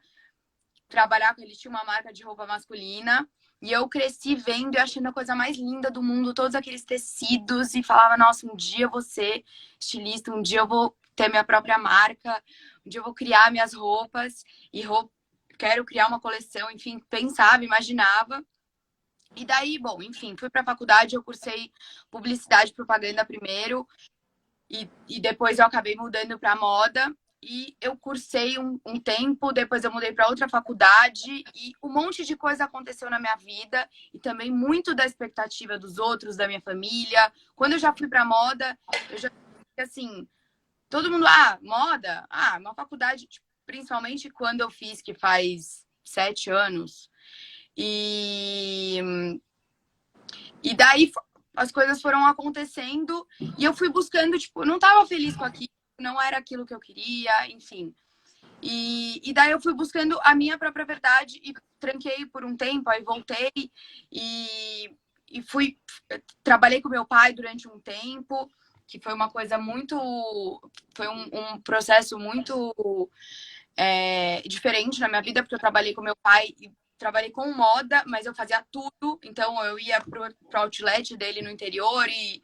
trabalhar com ele, tinha uma marca de roupa masculina. E eu cresci vendo e achando a coisa mais linda do mundo, todos aqueles tecidos, e falava, nossa, um dia eu vou ser estilista, um dia eu vou ter minha própria marca, um dia eu vou criar minhas roupas e quero criar uma coleção, enfim, pensava, imaginava. E daí, bom, enfim, fui para a faculdade, eu cursei publicidade e propaganda primeiro, e depois eu acabei mudando para moda. E eu cursei um tempo, depois eu mudei para outra faculdade e um monte de coisa aconteceu na minha vida e também muito da expectativa dos outros, da minha família. Quando eu já fui para moda, eu já assim, todo mundo, moda, uma faculdade, tipo, principalmente quando eu fiz, que faz 7 anos. E, e daí as coisas foram acontecendo e eu fui buscando, tipo, não estava feliz com aquilo, não era aquilo que eu queria, enfim. E daí eu fui buscando a minha própria verdade e tranquei por um tempo, aí voltei e, e fui. Trabalhei com meu pai durante um tempo, que foi uma coisa muito. Foi um processo muito diferente na minha vida, porque eu trabalhei com meu pai e trabalhei com moda, mas eu fazia tudo. Então eu ia pro outlet dele no interior e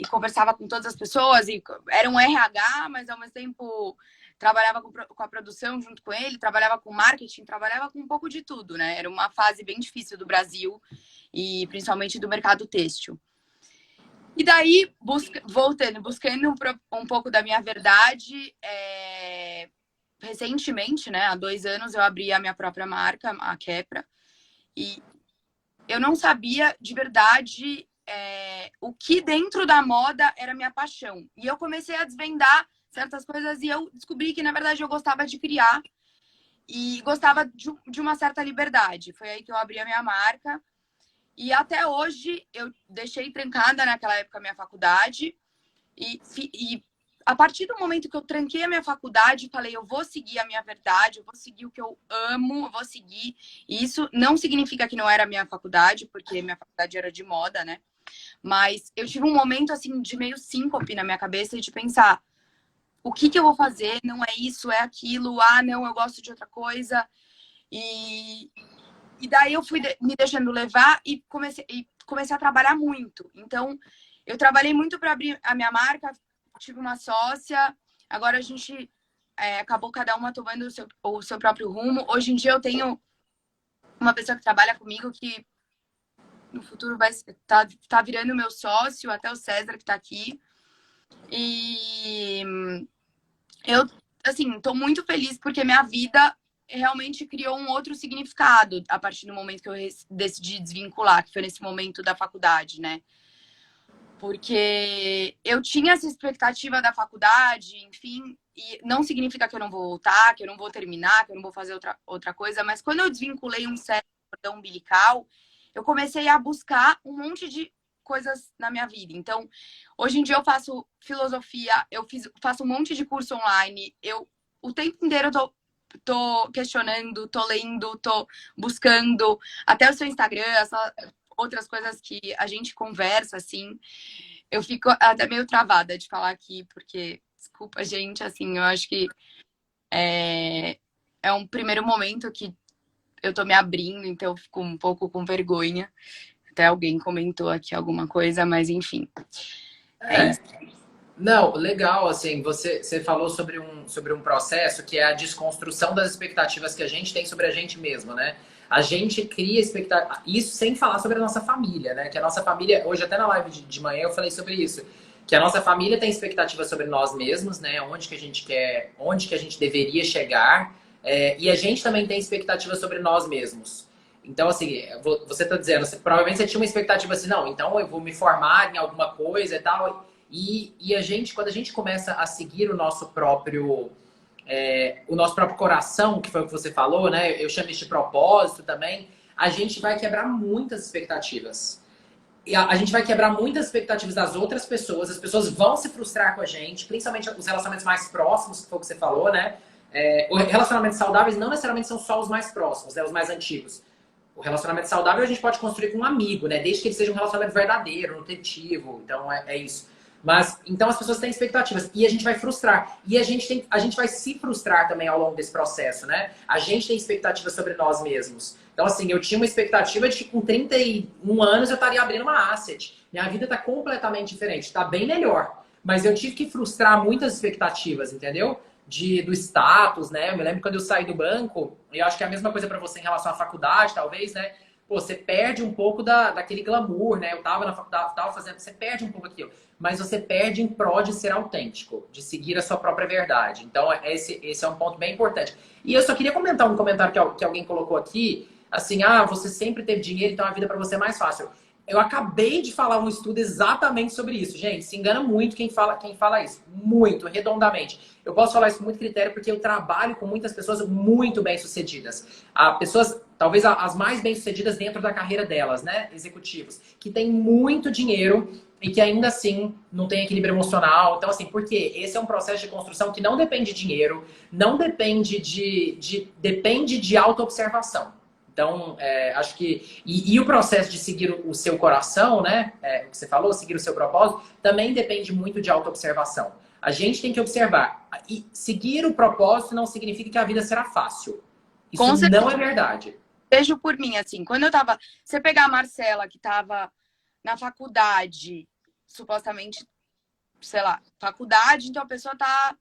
conversava com todas as pessoas. E era um RH, mas ao mesmo tempo trabalhava com a produção junto com ele, trabalhava com marketing, trabalhava com um pouco de tudo, né? Era uma fase bem difícil do Brasil e principalmente do mercado têxtil. E daí, buscando um pouco da minha verdade, recentemente, né, há 2 anos, eu abri a minha própria marca, a Kepra, e eu não sabia de verdade o que dentro da moda era minha paixão. E eu comecei a desvendar certas coisas e eu descobri que, na verdade, eu gostava de criar e gostava de uma certa liberdade. Foi aí que eu abri a minha marca. E até hoje eu deixei trancada naquela época a minha faculdade e a partir do momento que eu tranquei a minha faculdade, falei, eu vou seguir a minha verdade, eu vou seguir o que eu amo, eu vou seguir. E isso não significa que não era a minha faculdade, porque minha faculdade era de moda, né? Mas eu tive um momento, assim, de meio síncope na minha cabeça de pensar, o que que eu vou fazer? Não é isso, é aquilo. Ah, não, eu gosto de outra coisa. E, e daí eu fui me deixando levar e comecei a trabalhar muito. Então, eu trabalhei muito para abrir a minha marca, tive uma sócia, agora a gente acabou cada uma tomando o seu próprio rumo. Hoje em dia eu tenho uma pessoa que trabalha comigo que no futuro vai tá virando meu sócio, até o César que está aqui. E eu, assim, tô muito feliz porque minha vida realmente criou um outro significado a partir do momento que eu decidi desvincular, que foi nesse momento da faculdade, né? Porque eu tinha essa expectativa da faculdade, enfim, e não significa que eu não vou voltar, que eu não vou terminar, que eu não vou fazer outra coisa, mas quando eu desvinculei um certo cordão umbilical, eu comecei a buscar um monte de coisas na minha vida. Então, hoje em dia eu faço filosofia, faço um monte de curso online, eu o tempo inteiro eu tô questionando, tô lendo, tô buscando, até o seu Instagram, outras coisas que a gente conversa, assim. Eu fico até meio travada de falar aqui, porque, desculpa, gente, assim, eu acho que é, é um primeiro momento que eu tô me abrindo, então eu fico um pouco com vergonha. Até alguém comentou aqui alguma coisa, mas enfim, é É, isso. não, legal, assim, você falou sobre um processo que é a desconstrução das expectativas que a gente tem sobre a gente mesmo, né? A gente cria expectativa, isso sem falar sobre a nossa família, né? Que a nossa família, hoje até na live de manhã eu falei sobre isso, que a nossa família tem expectativas sobre nós mesmos, né? Onde que a gente quer, onde que a gente deveria chegar, e a gente também tem expectativas sobre nós mesmos. Então, assim, você está dizendo, provavelmente você tinha uma expectativa assim, não, então eu vou me formar em alguma coisa e tal, e a gente, quando a gente começa a seguir o nosso próprio coração, que foi o que você falou, né? Eu chamo isso de propósito também, a gente vai quebrar muitas expectativas. E a gente vai quebrar muitas expectativas das outras pessoas, as pessoas vão se frustrar com a gente, principalmente os relacionamentos mais próximos, que foi o que você falou, né? Os relacionamentos saudáveis não necessariamente são só os mais próximos, né? Os mais antigos. O relacionamento saudável a gente pode construir com um amigo, né? Desde que ele seja um relacionamento verdadeiro, nutritivo. Então é isso. Mas então as pessoas têm expectativas e a gente vai frustrar. E a gente vai se frustrar também ao longo desse processo, né? A gente tem expectativas sobre nós mesmos. Então, assim, eu tinha uma expectativa de que com 31 anos eu estaria abrindo uma asset. Minha vida está completamente diferente, está bem melhor. Mas eu tive que frustrar muitas expectativas, entendeu? Do status, né? Eu me lembro quando eu saí do banco, e eu acho que é a mesma coisa para você em relação à faculdade, talvez, né? Pô, você perde um pouco daquele glamour, né? Eu tava na faculdade, tava fazendo, você perde um pouco aquilo, mas você perde em prol de ser autêntico, de seguir a sua própria verdade. Então, esse é um ponto bem importante. E eu só queria comentar um comentário que alguém colocou aqui, assim, você sempre teve dinheiro, então a vida para você é mais fácil. Eu acabei de falar um estudo exatamente sobre isso. Gente, se engana muito quem fala isso. Muito, redondamente. Eu posso falar isso com muito critério porque eu trabalho com muitas pessoas muito bem-sucedidas. Pessoas, talvez as mais bem-sucedidas dentro da carreira delas, né? Executivos. Que têm muito dinheiro e que ainda assim não tem equilíbrio emocional. Então, assim, porque esse é um processo de construção que não depende de dinheiro, não depende depende de autoobservação. Então, acho que. E o processo de seguir o seu coração, né? O que você falou, seguir o seu propósito, também depende muito de autoobservação. A gente tem que observar. E seguir o propósito não significa que a vida será fácil. Isso Com certeza, não é verdade. vejo por mim, assim, quando eu tava. Você pegar a Marcela, que tava na faculdade, supostamente, sei lá, faculdade, então a pessoa tá.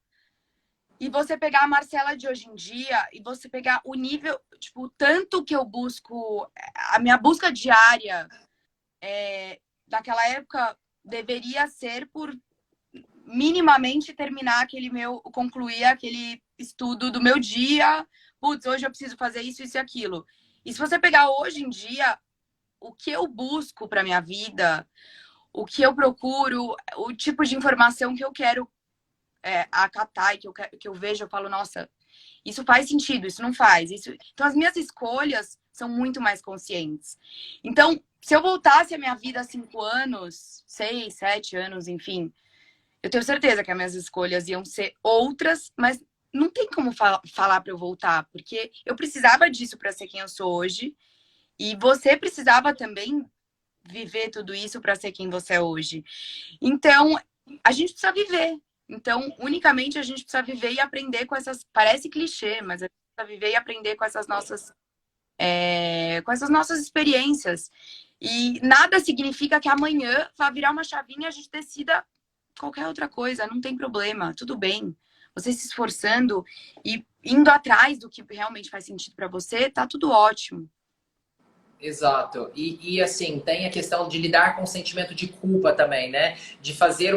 E você pegar a Marcela de hoje em dia e você pegar o nível, tipo, tanto que eu busco, a minha busca diária daquela época deveria ser por minimamente terminar concluir aquele estudo do meu dia. Putz, hoje eu preciso fazer isso, isso e aquilo. E se você pegar hoje em dia, o que eu busco para minha vida, o que eu procuro, o tipo de informação que eu quero acatar e que eu vejo, eu falo, nossa, isso faz sentido, isso não faz. Então, as minhas escolhas são muito mais conscientes. Então, se eu voltasse a minha vida há 5 anos, 6, 7 anos, enfim, eu tenho certeza que as minhas escolhas iam ser outras, mas não tem como falar para eu voltar, porque eu precisava disso para ser quem eu sou hoje, e você precisava também viver tudo isso para ser quem você é hoje. Então, a gente precisa viver. Então, unicamente a gente precisa viver e aprender com essas. Parece clichê, mas a gente precisa viver e aprender com essas nossas experiências. E nada significa que amanhã vai virar uma chavinha e a gente decida qualquer outra coisa. Não tem problema, tudo bem. Você se esforçando e indo atrás do que realmente faz sentido para você, tá tudo ótimo. Exato. E assim, tem a questão de lidar com o sentimento de culpa também, né? De fazer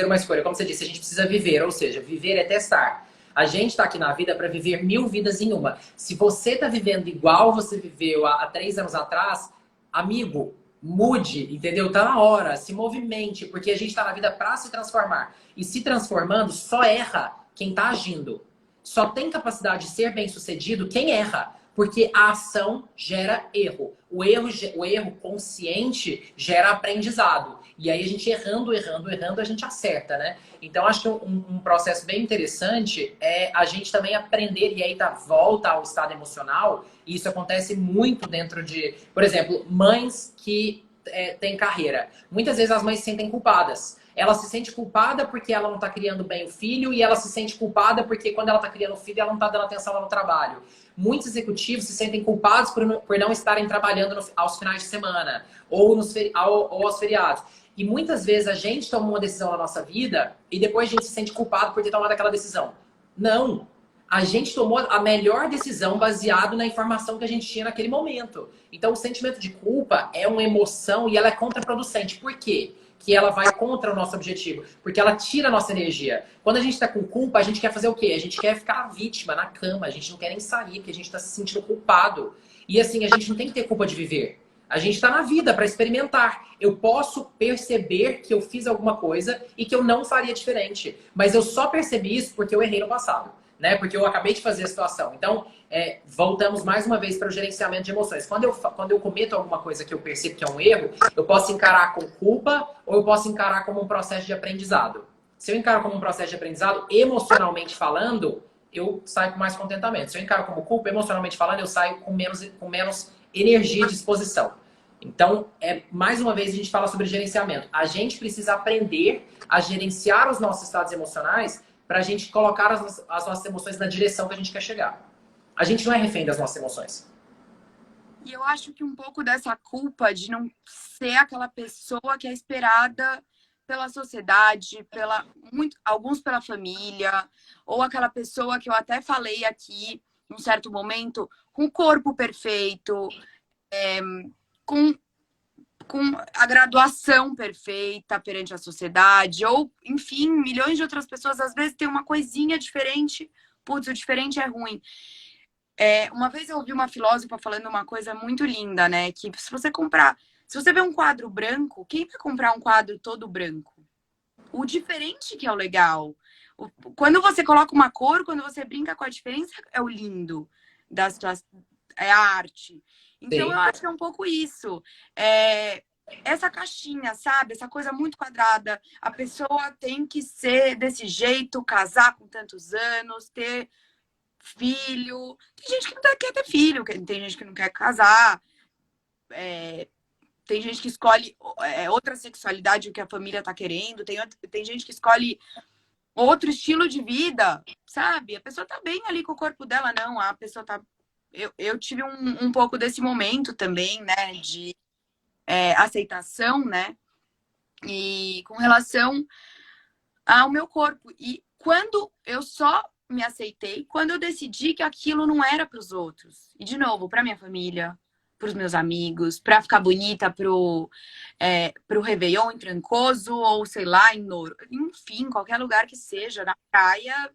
uma escolha. Como você disse, a gente precisa viver, ou seja, viver é testar. A gente está aqui na vida para viver 1000 vidas em uma. Se você está vivendo igual você viveu há 3 anos atrás, amigo, mude, entendeu? Tá na hora, se movimente, porque a gente está na vida para se transformar. E se transformando, só erra quem está agindo. Só tem capacidade de ser bem-sucedido quem erra. Porque a ação gera erro. O erro consciente gera aprendizado. E aí a gente errando, errando, errando, a gente acerta, né? Então acho que um processo bem interessante é a gente também aprender, e aí tá volta ao estado emocional, e isso acontece muito dentro de, por exemplo, mães que têm carreira. Muitas vezes as mães se sentem culpadas. Ela se sente culpada porque ela não está criando bem o filho, e ela se sente culpada porque quando ela está criando o filho, ela não está dando atenção lá no trabalho. Muitos executivos se sentem culpados por não estarem trabalhando aos finais de semana ou aos feriados. E muitas vezes a gente toma uma decisão na nossa vida e depois a gente se sente culpado por ter tomado aquela decisão. Não! A gente tomou a melhor decisão baseado na informação que a gente tinha naquele momento. Então, o sentimento de culpa é uma emoção e ela é contraproducente. Por quê? Que ela vai contra o nosso objetivo, porque ela tira a nossa energia. Quando a gente tá com culpa, a gente quer fazer o quê? A gente quer ficar vítima na cama, a gente não quer nem sair, porque a gente tá se sentindo culpado. E assim, a gente não tem que ter culpa de viver. A gente tá na vida para experimentar. Eu posso perceber que eu fiz alguma coisa e que eu não faria diferente. Mas eu só percebi isso porque eu errei no passado, né? Porque eu acabei de fazer a situação. Então, voltamos mais uma vez para o gerenciamento de emoções. Quando eu cometo alguma coisa que eu percebo que é um erro, eu posso encarar com culpa ou eu posso encarar como um processo de aprendizado. Se eu encaro como um processo de aprendizado, emocionalmente falando, eu saio com mais contentamento. Se eu encaro como culpa, emocionalmente falando, eu saio com menos energia e disposição. Então, mais uma vez, a gente fala sobre gerenciamento. A gente precisa aprender a gerenciar os nossos estados emocionais para a gente colocar as nossas emoções na direção que a gente quer chegar. A gente não é refém das nossas emoções. E eu acho que um pouco dessa culpa de não ser aquela pessoa que é esperada pela sociedade, alguns pela família, ou aquela pessoa que eu até falei aqui, num certo momento, com o corpo perfeito, com, com a graduação perfeita perante a sociedade, ou, enfim, milhões de outras pessoas, às vezes, têm uma coisinha diferente. Putz, o diferente é ruim. Uma vez eu ouvi uma filósofa falando uma coisa muito linda, né? Que se você vê um quadro branco, quem vai comprar um quadro todo branco? O diferente que é o legal. Quando você coloca uma cor, quando você brinca com a diferença, é o lindo da situação, é a arte. Então eu Sim. acho que é um pouco isso. Essa caixinha, sabe? Essa coisa muito quadrada. A pessoa tem que ser desse jeito, casar com tantos anos, ter filho. Tem gente que não quer ter filho, tem gente que não quer casar. Tem gente que escolhe outra sexualidade que a família tá querendo. Tem gente que escolhe outro estilo de vida, sabe? A pessoa tá bem ali com o corpo dela, não. A pessoa tá. Eu tive um pouco desse momento também, né? De aceitação, né? E com relação ao meu corpo. E quando eu só me aceitei, quando eu decidi que aquilo não era para os outros. E, de novo, para minha família, para os meus amigos, para ficar bonita pro Réveillon em Trancoso, ou sei lá, enfim, qualquer lugar que seja, na praia,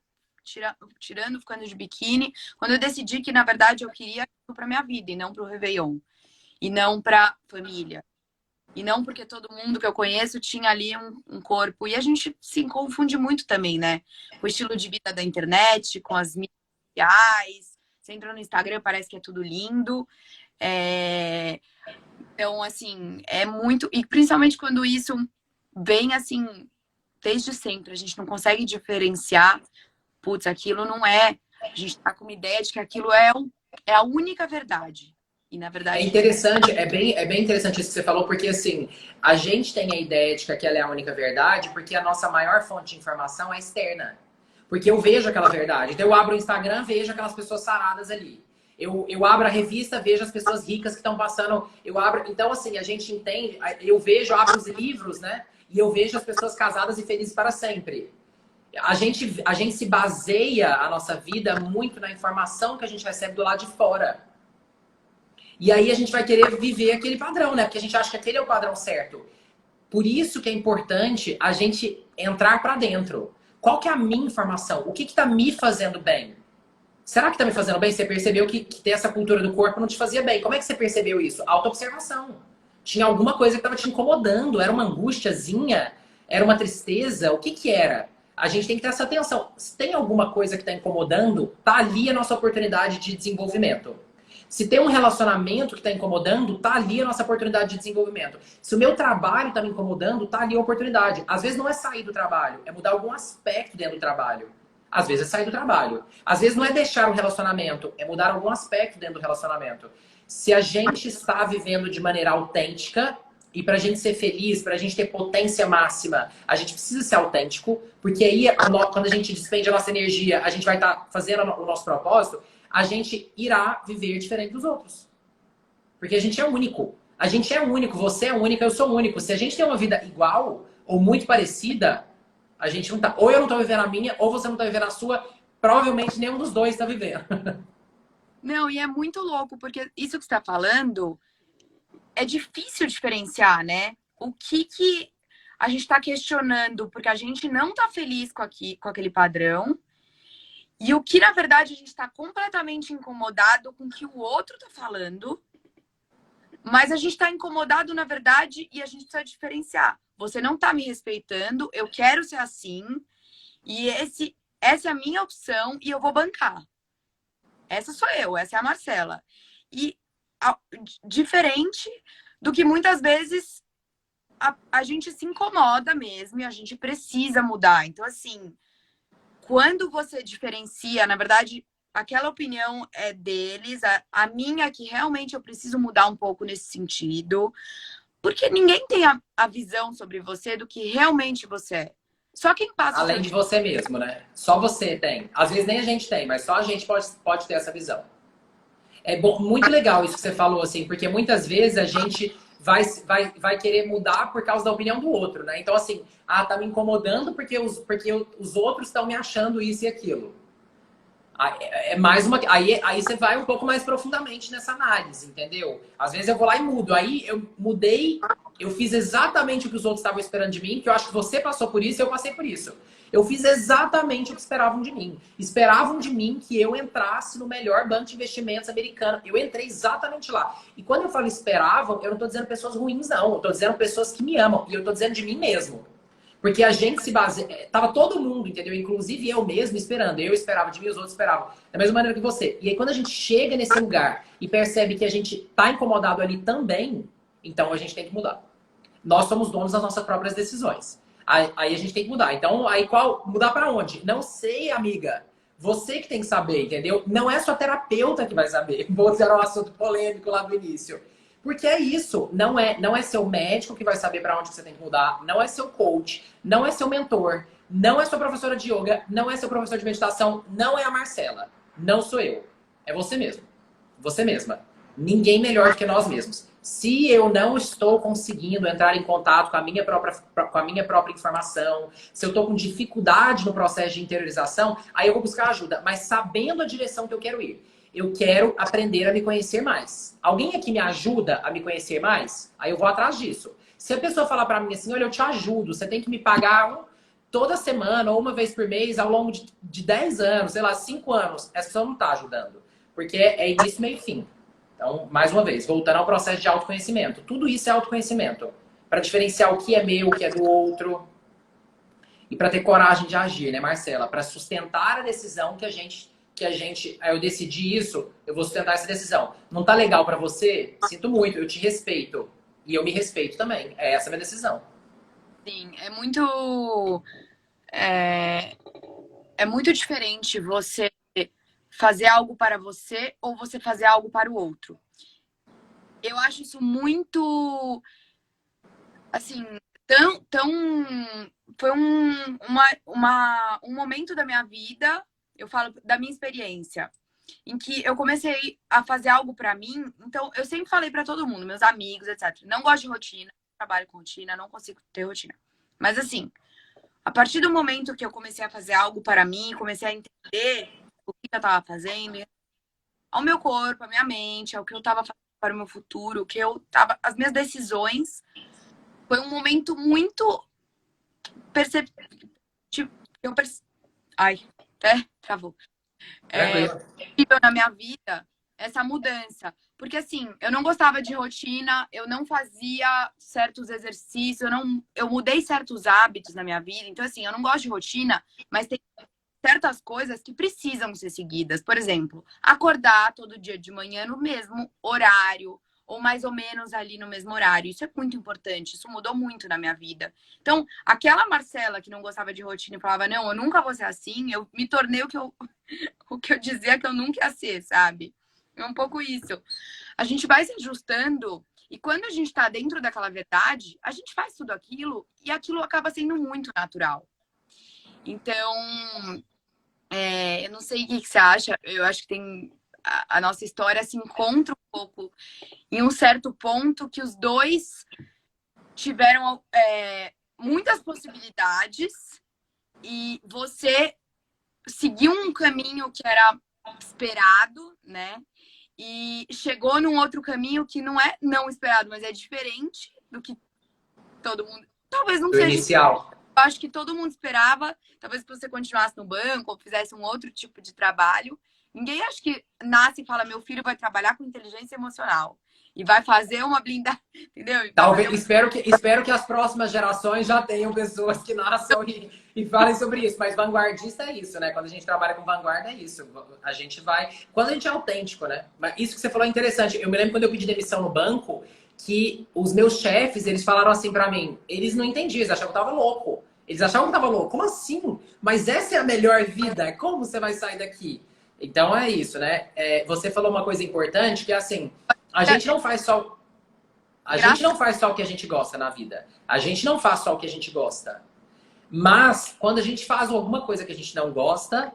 tirando, ficando de biquíni. Quando eu decidi que, na verdade, eu queria aquilo para minha vida e não para o Réveillon. E não para família. E não porque todo mundo que eu conheço tinha ali um corpo. E a gente se confunde muito também, né? Com o estilo de vida da internet, com as mídias sociais. Você entra no Instagram, parece que é tudo lindo. Então, assim, é muito. E principalmente quando isso vem assim, desde sempre. A gente não consegue diferenciar. Putz, aquilo não é. A gente tá com uma ideia de que aquilo é a única verdade. E na É verdade. interessante, é bem interessante isso que você falou, porque assim, a gente tem a ideia de que aquela é a única verdade, porque a nossa maior fonte de informação é externa. Porque eu vejo aquela verdade. Então eu abro o Instagram, vejo aquelas pessoas saradas ali. Eu abro a revista, vejo as pessoas ricas que estão passando. Então, assim, a gente entende, abro os livros, né? E eu vejo as pessoas casadas e felizes para sempre. A gente se baseia a nossa vida muito na informação que a gente recebe do lado de fora. E aí a gente vai querer viver aquele padrão, né? Porque a gente acha que aquele é o padrão certo. Por isso que é importante a gente entrar para dentro. Qual que é a minha informação? O que está me fazendo bem? Será que está me fazendo bem? Você percebeu que ter essa cultura do corpo não te fazia bem. Como é que você percebeu isso? Autoobservação. Tinha alguma coisa que estava te incomodando. Era uma angustiazinha? Era uma tristeza? O que que era? A gente tem que ter essa atenção. Se tem alguma coisa que está incomodando, tá ali a nossa oportunidade de desenvolvimento. Se tem um relacionamento que está incomodando, tá ali a nossa oportunidade de desenvolvimento. Se o meu trabalho está me incomodando, tá ali a oportunidade. Às vezes não é sair do trabalho, é mudar algum aspecto dentro do trabalho. Às vezes é sair do trabalho. Às vezes não é deixar um relacionamento, é mudar algum aspecto dentro do relacionamento. Se a gente está vivendo de maneira autêntica, e para a gente ser feliz, para a gente ter potência máxima, a gente precisa ser autêntico, porque aí, quando a gente despende a nossa energia, a gente vai estar fazendo o nosso propósito, a gente irá viver diferente dos outros. Porque a gente é único. A gente é único, você é única, eu sou único. Se a gente tem uma vida igual ou muito parecida, a gente não tá. Ou eu não tô vivendo a minha, ou você não tá vivendo a sua. Provavelmente nenhum dos dois tá vivendo. Não, e é muito louco, porque isso que você está falando é difícil diferenciar, né? O que a gente está questionando porque a gente não está feliz com aquele padrão, e o que, na verdade, a gente está completamente incomodado com o que o outro está falando, mas a gente está incomodado, na verdade, e a gente precisa diferenciar. Você não está me respeitando, eu quero ser assim, e essa é a minha opção e eu vou bancar. Essa sou eu, essa é a Marcela. E diferente do que muitas vezes a gente se incomoda mesmo e a gente precisa mudar. Então, assim, quando você diferencia, na verdade, aquela opinião é deles, a minha que realmente eu preciso mudar um pouco nesse sentido, porque ninguém tem a visão sobre você do que realmente você é. Só quem passa o seu Além de dia. você mesmo, né? Só você tem. Às vezes nem a gente tem, mas só a gente pode ter essa visão. É bom, muito legal isso que você falou, assim, porque muitas vezes a gente vai querer mudar por causa da opinião do outro, né? Então, assim, tá me incomodando porque os outros estão me achando isso e aquilo. É mais uma. Aí você vai um pouco mais profundamente nessa análise, entendeu? Às vezes eu vou lá e mudo. Aí eu mudei, eu fiz exatamente o que os outros estavam esperando de mim, que eu acho que você passou por isso e eu passei por isso. Eu fiz exatamente o que esperavam de mim. Esperavam de mim que eu entrasse no melhor banco de investimentos americano. Eu entrei exatamente lá. E quando eu falo esperavam, eu não estou dizendo pessoas ruins, não. Eu estou dizendo pessoas que me amam. E eu estou dizendo de mim mesmo. Porque a gente se baseia. Tava todo mundo, entendeu? Inclusive eu mesmo esperando. Eu esperava de mim, os outros esperavam. Da mesma maneira que você. E aí, quando a gente chega nesse lugar e percebe que a gente tá incomodado ali também, então a gente tem que mudar. Nós somos donos das nossas próprias decisões. Aí a gente tem que mudar. Então, aí qual. Mudar para onde? Não sei, amiga. Você que tem que saber, entendeu? Não é sua terapeuta que vai saber. Vou dizer um assunto polêmico lá do início. Porque é isso, não é seu médico que vai saber para onde você tem que mudar, não é seu coach, não é seu mentor, não é sua professora de yoga, não é seu professor de meditação, não é a Marcela, não sou eu. É você mesmo. Você mesma. Ninguém melhor do que nós mesmos. Se eu não estou conseguindo entrar em contato com a minha própria informação, se eu estou com dificuldade no processo de interiorização, aí eu vou buscar ajuda, mas sabendo a direção que eu quero ir. Eu quero aprender a me conhecer mais. Alguém aqui me ajuda a me conhecer mais? Aí eu vou atrás disso. Se a pessoa falar para mim assim, olha, eu te ajudo, você tem que me pagar toda semana ou uma vez por mês ao longo de 10 anos, sei lá, 5 anos, essa pessoa não está ajudando. Porque é início, meio e fim. Então, mais uma vez, voltando ao processo de autoconhecimento. Tudo isso é autoconhecimento. Para diferenciar o que é meu, o que é do outro. E para ter coragem de agir, né, Marcela? Para sustentar a decisão eu decidi isso, eu vou sustentar essa decisão. Não tá legal para você? Sinto muito, eu te respeito. E eu me respeito também. É essa a minha decisão. Sim, é, é muito diferente você fazer algo para você ou você fazer algo para o outro. Eu acho isso muito, assim, tão foi um momento da minha vida, eu falo da minha experiência, em que eu comecei a fazer algo para mim. Então, eu sempre falei para todo mundo, meus amigos, etc. Não gosto de rotina, trabalho com rotina, não consigo ter rotina. Mas, assim, a partir do momento que eu comecei a fazer algo para mim, comecei a entender o que eu estava fazendo, ao meu corpo, à minha mente, ao que eu estava fazendo, para o meu futuro, que eu tava, as minhas decisões, foi um momento muito perceptível, eu ai, até travou. Tranquilo. Possível na minha vida essa mudança. Porque assim, eu não gostava de rotina, eu não fazia certos exercícios, eu mudei certos hábitos na minha vida. Então, assim, eu não gosto de rotina, mas tem certas coisas que precisam ser seguidas. Por exemplo, acordar todo dia de manhã no mesmo horário, ou mais ou menos ali no mesmo horário. Isso é muito importante, isso mudou muito na minha vida. Então, aquela Marcela que não gostava de rotina e falava, não, eu nunca vou ser assim, eu me tornei o que eu dizia que eu nunca ia ser, sabe? É um pouco isso. A gente vai se ajustando e quando a gente está dentro daquela verdade, a gente faz tudo aquilo e aquilo acaba sendo muito natural. Então, eu não sei o que você acha, eu acho que tem a nossa história se encontra um pouco em um certo ponto que os dois tiveram muitas possibilidades e você seguiu um caminho que era esperado, né? E chegou num outro caminho que não é não esperado, mas é diferente do que todo mundo. Talvez não Do seja. inicial. Eu acho que todo mundo esperava. Talvez se você continuasse no banco ou fizesse um outro tipo de trabalho. Ninguém acha que nasce e fala: meu filho vai trabalhar com inteligência emocional e vai fazer uma blindagem, entendeu? E vai fazer Talvez, espero que as próximas gerações já tenham pessoas que nasçam e falem sobre isso. Mas vanguardista é isso, né? Quando a gente trabalha com vanguarda é isso. A gente vai. Quando a gente é autêntico, né? Mas isso que você falou é interessante. Eu me lembro quando eu pedi demissão no banco, que os meus chefes, eles falaram assim pra mim, eles não entendiam, eles achavam que eu tava louco. Eles achavam que eu tava louco. Como assim? Mas essa é a melhor vida? Como você vai sair daqui? Então é isso, né? Você falou uma coisa importante que é assim, a gente não faz só. A gente graças não faz só o que a gente gosta na vida. A gente não faz só o que a gente gosta. Mas, quando a gente faz alguma coisa que a gente não gosta,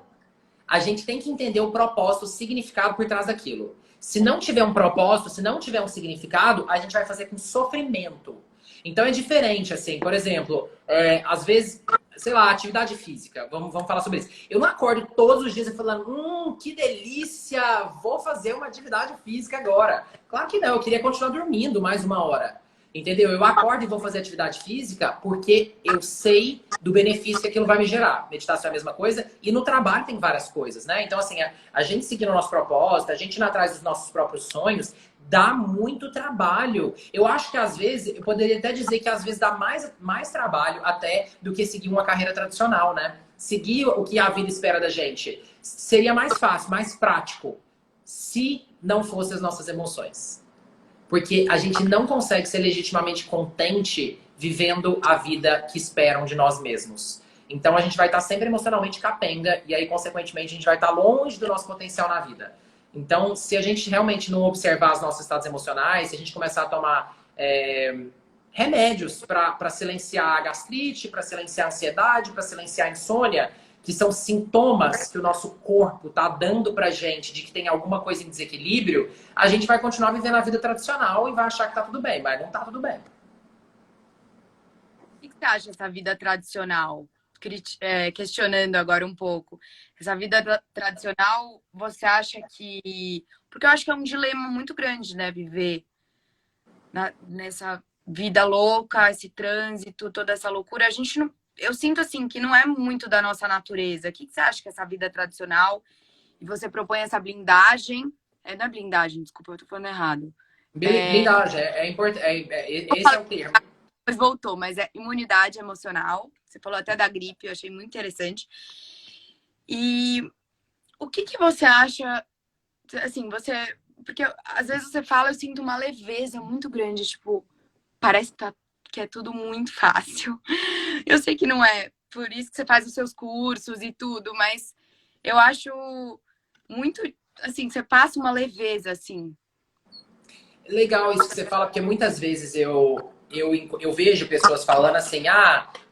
a gente tem que entender o propósito, o significado por trás daquilo. Se não tiver um propósito, se não tiver um significado, a gente vai fazer com sofrimento. Então é diferente, assim, por exemplo, às vezes, sei lá, atividade física, vamos falar sobre isso. Eu não acordo todos os dias e falando, que delícia, vou fazer uma atividade física agora. Claro que não, eu queria continuar dormindo mais uma hora. Entendeu? Eu acordo e vou fazer atividade física porque eu sei do benefício que aquilo vai me gerar. Meditação é a mesma coisa. E no trabalho tem várias coisas, né? Então, assim, a gente seguindo o nosso propósito, a gente indo atrás dos nossos próprios sonhos, dá muito trabalho. Eu acho que às vezes, eu poderia até dizer que às vezes dá mais trabalho até do que seguir uma carreira tradicional, né? Seguir o que a vida espera da gente. Seria mais fácil, mais prático, se não fossem as nossas emoções. Porque a gente não consegue ser legitimamente contente vivendo a vida que esperam de nós mesmos. Então a gente vai estar sempre emocionalmente capenga e aí, consequentemente, a gente vai estar longe do nosso potencial na vida. Então, se a gente realmente não observar os nossos estados emocionais, se a gente começar a tomar remédios para silenciar a gastrite, para silenciar a ansiedade, para silenciar a insônia, que são sintomas que o nosso corpo está dando pra gente de que tem alguma coisa em desequilíbrio, a gente vai continuar vivendo a vida tradicional e vai achar que tá tudo bem, mas não tá tudo bem. O que você acha dessa vida tradicional? Questionando agora um pouco. Essa vida tradicional, você acha que. Porque eu acho que é um dilema muito grande, né? Viver nessa vida louca, esse trânsito, toda essa loucura. A gente não. Eu sinto assim que não é muito da nossa natureza. O que você acha que é essa vida tradicional? E você propõe essa blindagem. Não é blindagem, desculpa, eu tô falando errado. Blindagem, é importante. Esse é o termo. Mas voltou, mas é imunidade emocional. Você falou até da gripe, eu achei muito interessante. E o que que você acha, assim, porque às vezes você fala, eu sinto uma leveza muito grande, tipo, parece que é tudo muito fácil. Eu sei que não é, por isso que você faz os seus cursos e tudo, mas eu acho muito, assim, você passa uma leveza, assim. Legal isso que você fala, porque muitas vezes eu vejo pessoas falando assim,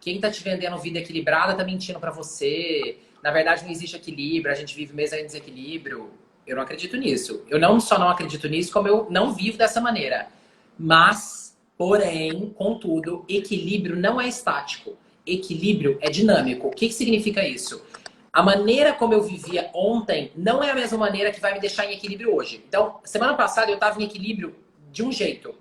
quem tá te vendendo vida equilibrada tá mentindo pra você. Na verdade, não existe equilíbrio, a gente vive mesmo em desequilíbrio. Eu não acredito nisso. Eu não só não acredito nisso, como eu não vivo dessa maneira. Mas, porém, contudo, equilíbrio não é estático. Equilíbrio é dinâmico. O que significa isso? A maneira como eu vivia ontem não é a mesma maneira que vai me deixar em equilíbrio hoje. Então, semana passada eu estava em equilíbrio de um jeito.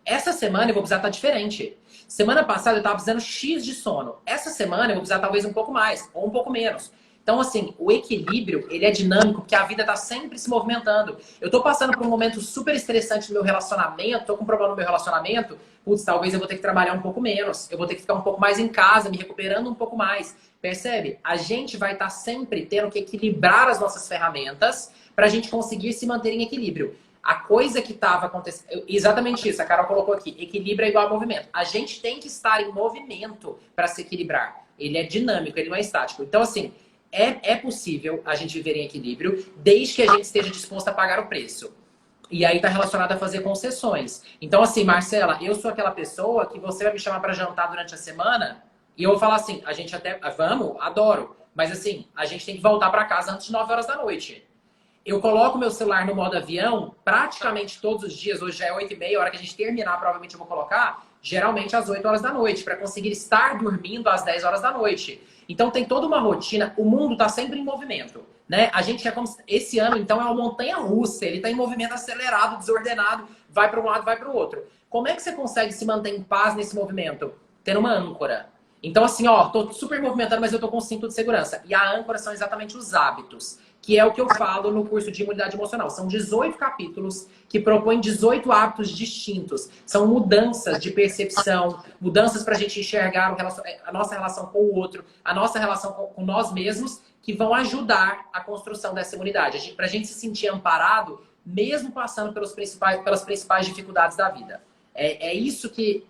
Essa semana eu vou precisar estar diferente. Semana passada eu estava precisando X de sono. Essa semana eu vou precisar talvez um pouco mais ou um pouco menos. Então, assim, o equilíbrio, ele é dinâmico, porque a vida está sempre se movimentando. Eu estou passando por um momento super estressante no meu relacionamento, estou com um problema no meu relacionamento, putz, talvez eu vou ter que trabalhar um pouco menos, eu vou ter que ficar um pouco mais em casa, me recuperando um pouco mais. Percebe? A gente vai estar sempre tendo que equilibrar as nossas ferramentas para a gente conseguir se manter em equilíbrio. A coisa que estava acontecendo. Exatamente isso, a Carol colocou aqui. Equilíbrio é igual a movimento. A gente tem que estar em movimento para se equilibrar. Ele é dinâmico, ele não é estático. Então, assim, é possível a gente viver em equilíbrio desde que a gente esteja disposto a pagar o preço. E aí tá relacionado a fazer concessões. Então, assim, Marcela, eu sou aquela pessoa que você vai me chamar para jantar durante a semana e eu vou falar assim, a gente até, vamos, adoro, mas assim, a gente tem que voltar para casa antes de 9 horas da noite. Eu coloco meu celular no modo avião praticamente todos os dias, hoje já é 8h30, a hora que a gente terminar, provavelmente eu vou colocar, geralmente às 8 horas da noite, para conseguir estar dormindo às 10 horas da noite. Então tem toda uma rotina, o mundo está sempre em movimento. Né? A gente é como esse ano, então, é uma montanha russa, ele está em movimento acelerado, desordenado, vai para um lado, vai para o outro. Como é que você consegue se manter em paz nesse movimento? Tendo uma âncora. Então, assim, ó, tô super movimentando, mas eu tô com cinto de segurança. E a âncora são exatamente os hábitos, que é o que eu falo no curso de imunidade emocional. São 18 capítulos que propõem 18 hábitos distintos. São mudanças de percepção, mudanças para a gente enxergar a nossa relação com o outro, a nossa relação com nós mesmos, que vão ajudar a construção dessa imunidade. Para a gente se sentir amparado, mesmo passando pelas principais dificuldades da vida.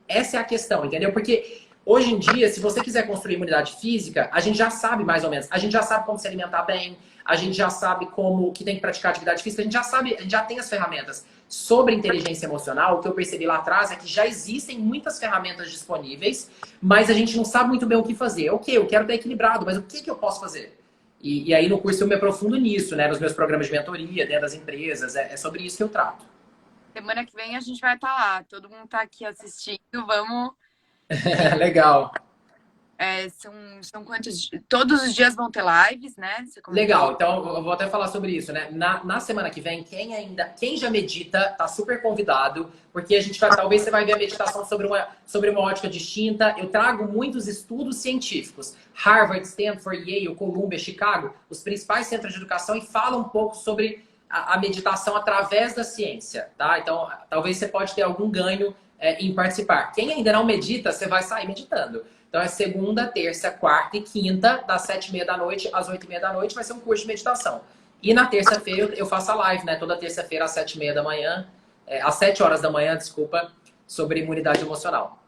Essa é a questão, entendeu? Porque hoje em dia, se você quiser construir imunidade física, a gente já sabe mais ou menos. A gente já sabe como se alimentar bem, a gente já sabe como que tem que praticar atividade física, a gente já sabe, a gente já tem as ferramentas. Sobre inteligência emocional, o que eu percebi lá atrás é que já existem muitas ferramentas disponíveis, mas a gente não sabe muito bem o que fazer. Ok, eu quero estar equilibrado, mas o que eu posso fazer? E aí no curso eu me aprofundo nisso, né? Nos meus programas de mentoria, dentro das empresas, é sobre isso que eu trato. Semana que vem a gente vai estar lá. Todo mundo está aqui assistindo. Vamos. Legal. São quantos? Todos os dias vão ter lives, né? Você Legal, comentou. então eu vou até falar sobre isso, né? Na semana que vem, quem já medita, tá super convidado, porque a gente vai, talvez você vai ver a meditação sobre uma ótica distinta. Eu trago muitos estudos científicos, Harvard, Stanford, Yale, Columbia, Chicago, os principais centros de educação e fala um pouco sobre a meditação através da ciência, tá? Então, talvez você pode ter algum ganho em participar. Quem ainda não medita, você vai sair meditando. Então é segunda, terça, quarta e quinta, das 7h30 da noite às 8h30 da noite, vai ser um curso de meditação. E na terça-feira eu faço a live, né? Toda terça-feira às 7h30 da manhã, às 7 horas da manhã, desculpa, sobre imunidade emocional.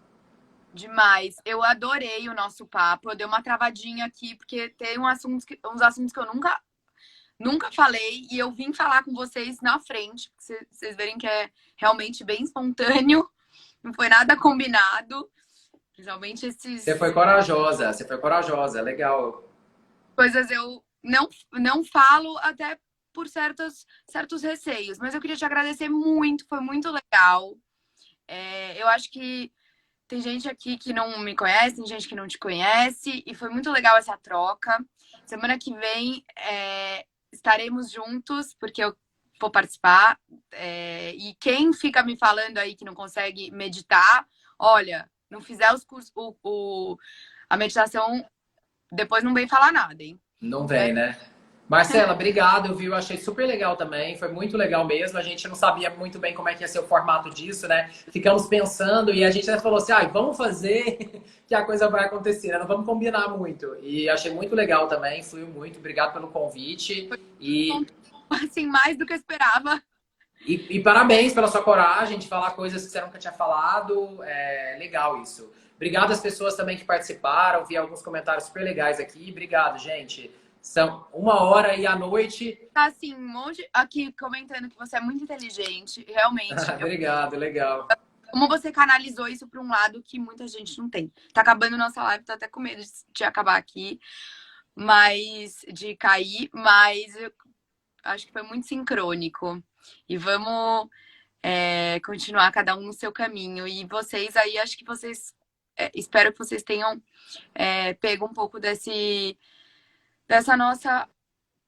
Demais. Eu adorei o nosso papo. Eu dei uma travadinha aqui, porque tem uns assuntos que eu nunca falei e eu vim falar com vocês na frente. Vocês verem que é realmente bem espontâneo, não foi nada combinado. Principalmente esses Você foi corajosa, legal. coisas eu não falo até por certos receios. Mas eu queria te agradecer muito, foi muito legal. Eu acho que tem gente aqui que não me conhece, tem gente que não te conhece, e foi muito legal essa troca. Semana que vem estaremos juntos, porque eu vou participar. E quem fica me falando aí que não consegue meditar, olha, não fizer os cursos, a meditação, depois não vem falar nada, hein? Não vem, né? Marcela, obrigado, eu vi, eu achei super legal também, foi muito legal mesmo. A gente não sabia muito bem como é que ia ser o formato disso, né? Ficamos pensando e a gente até falou assim, vamos fazer que a coisa vai acontecer, né? Não vamos combinar muito. E achei muito legal também, fluiu muito, obrigado pelo convite. E, Assim, mais do que eu esperava. e parabéns pela sua coragem de falar coisas que você nunca tinha falado, é legal isso. Obrigado às pessoas também que participaram, vi alguns comentários super legais aqui, obrigado, gente. São 1h e à noite. Tá assim, um monte aqui comentando que você é muito inteligente, realmente. Obrigado, legal. Como você canalizou isso para um lado que muita gente não tem. Tá acabando nossa live, tô até com medo de acabar aqui, mas de cair, mas eu acho que foi muito sincrônico. E vamos continuar cada um no seu caminho. E vocês aí, acho que vocês espero que vocês tenham pego um pouco dessa nossa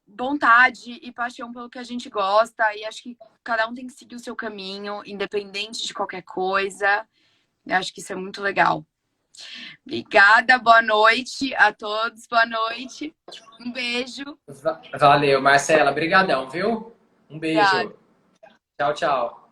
vontade e paixão pelo que a gente gosta. E acho que cada um tem que seguir o seu caminho, independente de qualquer coisa. Eu acho que isso é muito legal. Obrigada, boa noite a todos, boa noite. Um beijo. Valeu, Marcela. Obrigadão, viu? Um Obrigada. beijo. Tchau, tchau.